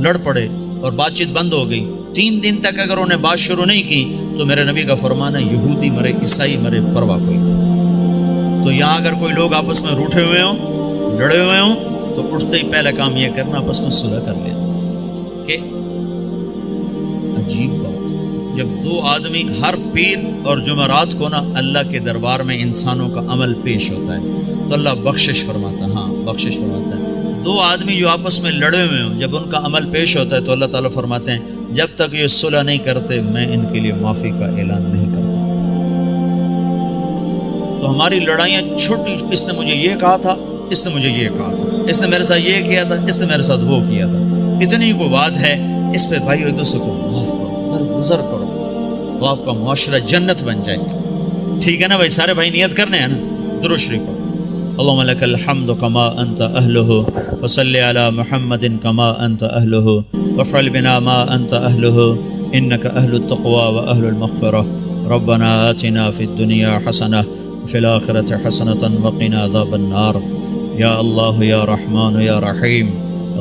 لڑ پڑے اور بات چیت بند ہو گئی، 3 دن تک اگر انہیں بات شروع نہیں کی تو میرے نبی کا فرمان ہے یہودی مرے، عیسائی مرے، پرواہ کوئی. تو یہاں اگر کوئی لوگ آپس میں روٹھے ہوئے ہوں، لڑے ہوئے ہوں، تو اٹھتے ہی پہلا کام یہ کرنا آپس میں صلح کر لینا. کہ عجیب بات ہے، جب دو آدمی ہر پیر اور جمعرات کو نا اللہ کے دربار میں انسانوں کا عمل پیش ہوتا ہے تو اللہ بخشش فرماتا ہے. ہاں بخشش فرماتا ہے. دو آدمی جو آپس میں لڑے ہوئے ہوں جب ان کا عمل پیش ہوتا ہے تو اللہ تعالیٰ فرماتے ہیں جب تک یہ صلح نہیں کرتے میں ان کے لیے معافی کا اعلان نہیں کرتا. تو ہماری لڑائیاں چھوٹی، اس نے مجھے یہ کہا تھا، اس نے مجھے یہ کہا تھا، اس نے میرے ساتھ یہ کیا تھا، اس نے میرے ساتھ وہ کیا تھا، اتنی کو بات ہے. اس پہ بھائی ایک دوسرے کو معاف کرو، درگزر کرو تو آپ کا معاشرہ جنت بن جائے گا. ٹھیک ہے نا بھائی؟ سارے بھائی نیت کرنے ہیں نا. درود شریف پڑھو. اللهم لك الحمد كما أنت أهله فصل على محمد كما أنت أهله وافعل بنا ما أنت أهله إنك أهل التقوى وأهل المغفرة. ربنا آتنا في الدنيا حسنة وفي الآخرة حسنة وقنا عذاب النار. يا الله يا رحمن يا رحيم.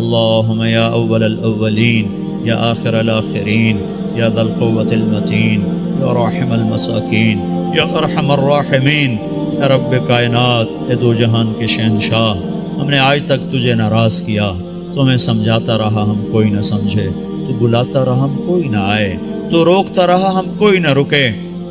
اللهم يا أول الأولين يا آخر الآخرين يا ذا القوة المتين يا راحم المساكين يا أرحم الراحمين. اے رب کائنات، اے دو جہان کے شہنشاہ، ہم نے آج تک تجھے ناراض کیا، تو ہمیں سمجھاتا رہا ہم کوئی نہ سمجھے، تو بلاتا رہا ہم کوئی نہ آئے، تو روکتا رہا ہم کوئی نہ رکے.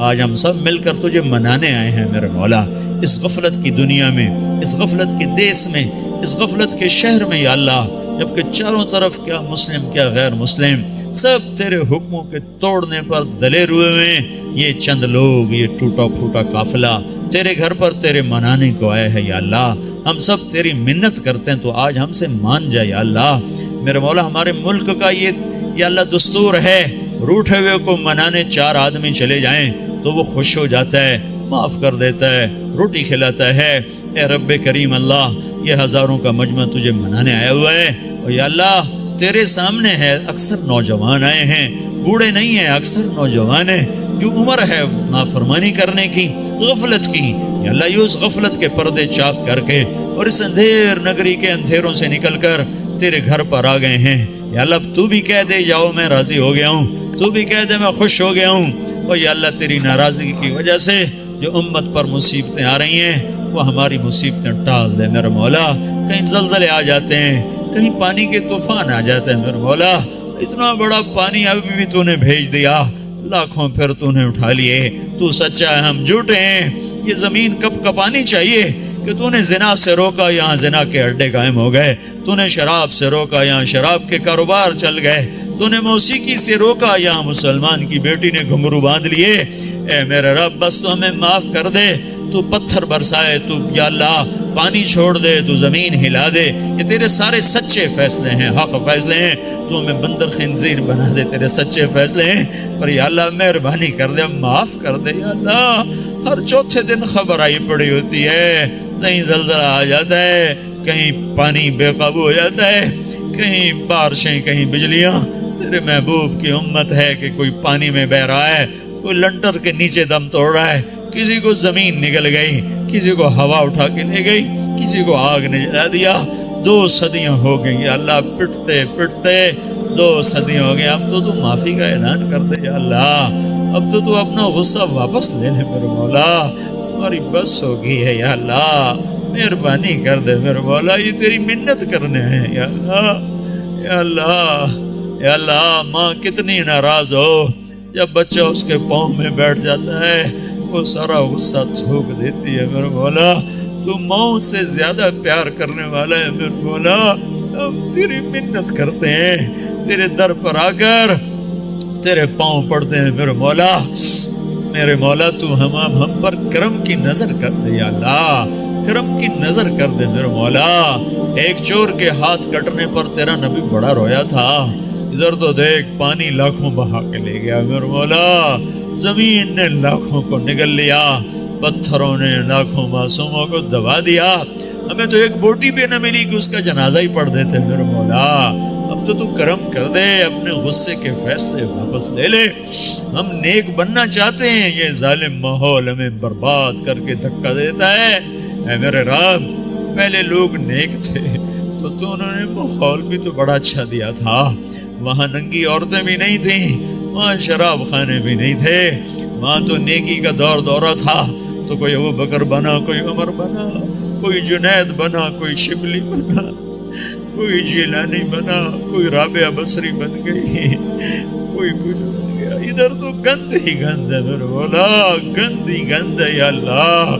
آج ہم سب مل کر تجھے منانے آئے ہیں میرے مولا. اس غفلت کی دنیا میں، اس غفلت کے دیس میں، اس غفلت کے شہر میں یا اللہ، جبکہ چاروں طرف کیا مسلم کیا غیر مسلم سب تیرے حکموں کے توڑنے پر دلیر ہوئے ہیں. یہ چند لوگ، یہ ٹوٹا پھوٹا قافلہ تیرے گھر پر تیرے منانے کو آئے ہیں یا اللہ. ہم سب تیری منت کرتے ہیں تو آج ہم سے مان جا یا اللہ. میرے مولا ہمارے ملک کا یہ یا اللہ دستور ہے، روٹھے ہوئے کو منانے چار آدمی چلے جائیں تو وہ خوش ہو جاتا ہے، معاف کر دیتا ہے، روٹی کھلاتا ہے. اے رب کریم اللہ، یہ ہزاروں کا مجمع تجھے منانے آیا ہوا ہے اور یا اللہ تیرے سامنے ہے، اکثر نوجوان آئے ہیں، بوڑھے نہیں ہیں، اکثر نوجوان ہیں. جو عمر ہے نافرمانی کرنے کی، غفلت کی، یا اللہ یہ اس غفلت کے پردے چاک کر کے اور اس اندھیر نگری کے اندھیروں سے نکل کر تیرے گھر پر آ گئے ہیں. یا اللہ اب تو بھی کہہ دے جاؤ میں راضی ہو گیا ہوں، تو بھی کہہ دے میں خوش ہو گیا ہوں. اور یا اللہ تیری ناراضگی کی وجہ سے جو امت پر مصیبتیں آ رہی ہیں وہ ہماری مصیبتیں ٹال دے میرے مولا. کہیں زلزلے آ جاتے ہیں، کہیں پانی کے طوفان آ جاتے ہیں میرے مولا. اتنا بڑا پانی ابھی بھی تو نے بھیج دیا، لاکھوں پھر تو نے اٹھا لیے. تو سچا ہے، ہم جھوٹے ہیں. یہ زمین کب کپانی چاہیے کہ تو نے زنا سے روکا، یہاں زنا کے اڈے قائم ہو گئے. تو نے شراب سے روکا، یہاں شراب کے کاروبار چل گئے. تو نے موسیقی سے روکا، یہاں مسلمان کی بیٹی نے گھنگرو باندھ لیے. اے میرے رب بس تو ہمیں معاف کر دے. تو پتھر برسائے، تو یا اللہ پانی چھوڑ دے، تو زمین ہلا دے. یہ تیرے سارے سچے فیصلے ہیں، حق فیصلے ہیں. تو ہمیں بندر خنزیر بنا دے، تیرے سچے فیصلے ہیں. پر یا اللہ مہربانی کر دے، معاف کر دے یا اللہ. ہر چوتھے دن خبر آئی پڑی ہوتی ہے، کہیں زلزلہ آ جاتا ہے، کہیں پانی بے قابو ہو جاتا ہے، کہیں بارشیں، کہیں بجلیاں. تیرے محبوب کی امت ہے کہ کوئی پانی میں بہ رہا ہے، کوئی لنٹر کے نیچے دم توڑ رہا ہے، کسی کو زمین نگل گئی، کسی کو ہوا اٹھا کے لے گئی، کسی کو آگ نے جلا دیا. 2 صدیاں ہو گئی یا اللہ، پٹتے پٹتے 2 صدیاں ہو گئی. اب تو معافی کا اعلان کر دے یا اللہ. اب تو اپنا غصہ واپس لے لے میرے مولا. ہماری بس ہو گئی ہے یا اللہ، مہربانی کر دے میرے مولا. یہ تیری منت کرنے ہیں یا اللہ. یا اللہ یا اللہ، ماں کتنی ناراض ہو جب بچہ اس کے پاؤں میں بیٹھ جاتا ہے، وہ سارا غصہ تھوک دیتی ہے میرے مولا. تو ماؤں سے زیادہ پیار کرنے والا ہے میرے مولا. ہم تیری منت کرتے ہیں، تیرے در پر آ کر تیرے پاؤں پڑتے ہیں میرے مولا. میرے مولا تو ہم پر کرم کی نظر کر دے یا اللہ، کرم کی نظر کر دے میرے مولا. ایک چور کے ہاتھ کٹنے پر تیرا نبی بڑا رویا تھا. ادھر تو دیکھ، پانی لاکھوں بہا کے لے گیا میرے مولا. زمین نے لاکھوں کو نگل لیا، پتھروں نے لاکھوں معصوموں کو دبا دیا. ہمیں تو ایک بوٹی بھی نہ ملی کہ اس کا جنازہ ہی پڑھ دیتے میرے مولا. اب تو کرم کر دے، اپنے غصے کے فیصلے واپس لے لے. ہم نیک بننا چاہتے ہیں، یہ ظالم ماحول ہمیں برباد کر کے دھکا دیتا ہے. اے میرے رب، پہلے لوگ نیک تھے تو انہوں نے ماحول بھی تو بڑا اچھا دیا تھا. وہاں ننگی عورتیں بھی نہیں تھیں، وہاں شراب خانے بھی نہیں تھے، وہاں تو نیکی کا دور دورہ تھا. تو کوئی ابو بکر بنا، کوئی عمر بنا، کوئی جنید بنا، کوئی شبلی بنا، کوئی جیلانی بنا، کوئی رابعہ بصری بن گئی، کوئی کچھ بن گیا. ادھر تو گند ہی گند ہے میرے مولا, گند ہی گند ہے یا اللہ.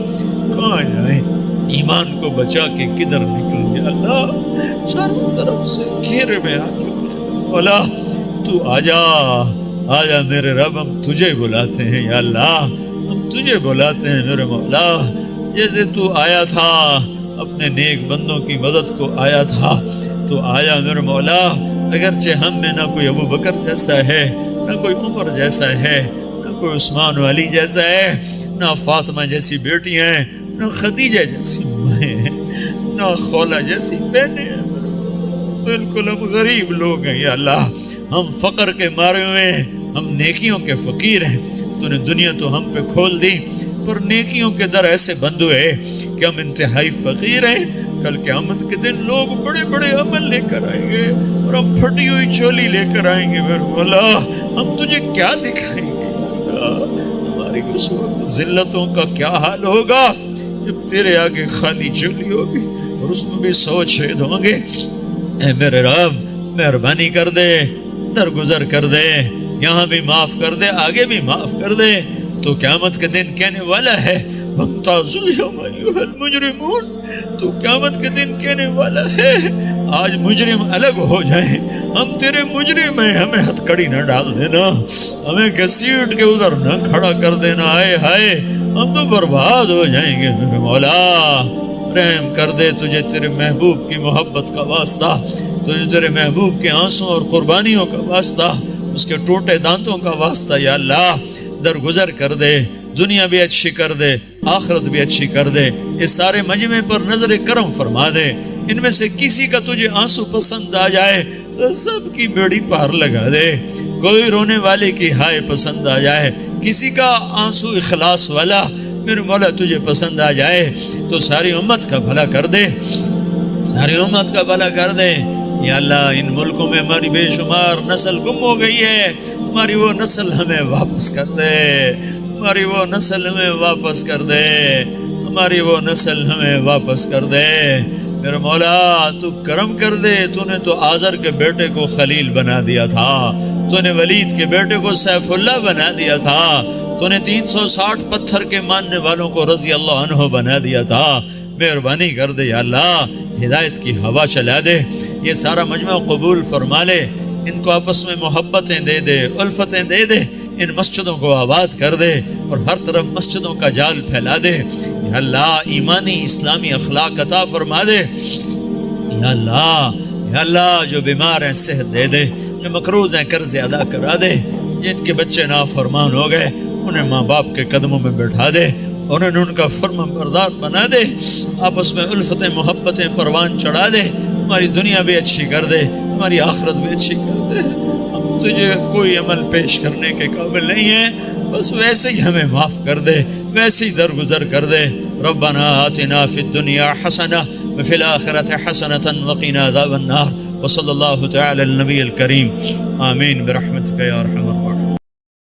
کہاں جائیں, ایمان کو بچا کے کدھر نکل یا اللہ. چاروں طرف سے گھیرے میں آ چکے ہیں مولا. تو آجا آجا میرے رب, ہم تجھے بلاتے ہیں یا اللہ, ہم تجھے بلاتے ہیں میرے مولا. جیسے تو آیا تھا اپنے نیک بندوں کی مدد کو آیا تھا, تو آیا میرے مولا. اگرچہ ہم میں نہ کوئی ابو بکر جیسا ہے, نہ کوئی عمر جیسا ہے, نہ کوئی عثمان والی جیسا ہے, نہ فاطمہ جیسی بیٹی ہیں, نہ خدیجہ جیسی مائیں ہیں, نہ خولہ جیسی بہنیں ہیں. بالکل ہم غریب لوگ ہیں یا اللہ. ہم فقر کے مارے ہوئے ہیں, ہم نیکیوں کے فقیر ہیں. تو نے دنیا تو ہم پہ کھول دی, پر نیکیوں کے در ایسے بند ہوئے کہ ہم انتہائی فقیر ہیں. کل قیامت کے دن لوگ بڑے بڑے عمل لے کر آئیں گے اور ہم پھٹی ہوئی چولی لے کر آئیں گے میرے مولا. ہم تجھے کیا دکھائیں گے ہماری اس وقت ذلتوں کا کیا حال ہوگا جب تیرے آگے خالی چولی ہوگی اور اس میں بھی 100 چھید ہوں گے. اے میرے رب مہربانی کر دے, درگزر کر دے, یہاں بھی معاف کر دے, آگے بھی معاف کر دے. تو قیامت کے دن کہنے والا ہے وَامْتَازُوا الْيَوْمَ أَيُّهَا الْمُجْرِمُونَ. تو قیامت کے دن کہنے والا ہے آج مجرم الگ ہو جائیں, ہم تیرے مجرم ہیں, ہمیں ہتھ کڑی نہ ڈال دینا, ہمیں گھسیٹ کے ادھر نہ کھڑا کر دینا. آئے ہائے ہم تو برباد ہو جائیں گے میرے مولا. رحم کر دے, تجھے تیرے محبوب کی محبت کا واسطہ, تجھے تیرے محبوب کے آنسوں اور قربانیوں کا واسطہ, اس کے ٹوٹے دانتوں کا واسطہ یا اللہ. درگزر کر دے, دنیا بھی اچھی کر دے, آخرت بھی اچھی کر دے. اس سارے مجمع پر نظر کرم فرما دے. ان میں سے کسی کا تجھے آنسو پسند آ جائے تو سب کی بیڑی پار لگا دے. کوئی رونے والے کی ہائے پسند آ جائے, کسی کا آنسو اخلاص والا میرے مولا تجھے پسند آ جائے تو ساری امت کا بھلا کر دے, ساری امت کا بھلا کر دے یا اللہ. ان ملکوں میں ہماری بے شمار نسل گم ہو گئی ہے, ہماری وہ نسل ہمیں واپس کر دے, ہماری وہ نسل ہمیں واپس کر دے, ہماری وہ نسل ہمیں واپس کر دے میرے مولا. تو کرم کر دے. تو نے تو آزر کے بیٹے کو خلیل بنا دیا تھا, تو نے ولید کے بیٹے کو سیف اللہ بنا دیا تھا, تو نے 360 پتھر کے ماننے والوں کو رضی اللہ عنہ بنا دیا تھا. مہربانی کر دے یا اللہ, ہدایت کی ہوا چلا دے. یہ سارا مجمع قبول فرما لے, ان کو آپس میں محبتیں دے دے, الفتیں دے دے. ان مسجدوں کو آباد کر دے اور ہر طرف مسجدوں کا جال پھیلا دے یا اللہ. ایمانی اسلامی اخلاق عطا فرما دے یا اللہ. یا اللہ جو بیمار ہیں صحت دے دے, جو مقروض ہیں قرض ادا کرا دے, جن کے بچے نافرمان ہو گئے انہیں ماں باپ کے قدموں میں بیٹھا دے, انہوں نے ان کا فرما بردار بنا دے. آپس میں الفتیں محبتیں پروان چڑھا دے. ہماری دنیا بھی اچھی کر دے, ہماری آخرت بھی اچھی کر دے. ہم تجھے کوئی عمل پیش کرنے کے قابل نہیں ہیں, بس ویسے ہی ہمیں معاف کر دے, ویسے ہی درگزر کر دے. ربنا آتنا فی الدنیا حسنہ وفی الآخرۃ حسنۃ وقنا عذاب النار. وصلی اللہ تعالی علی النبی الکریم. آمین برحمتک یا ارحم الراحمین.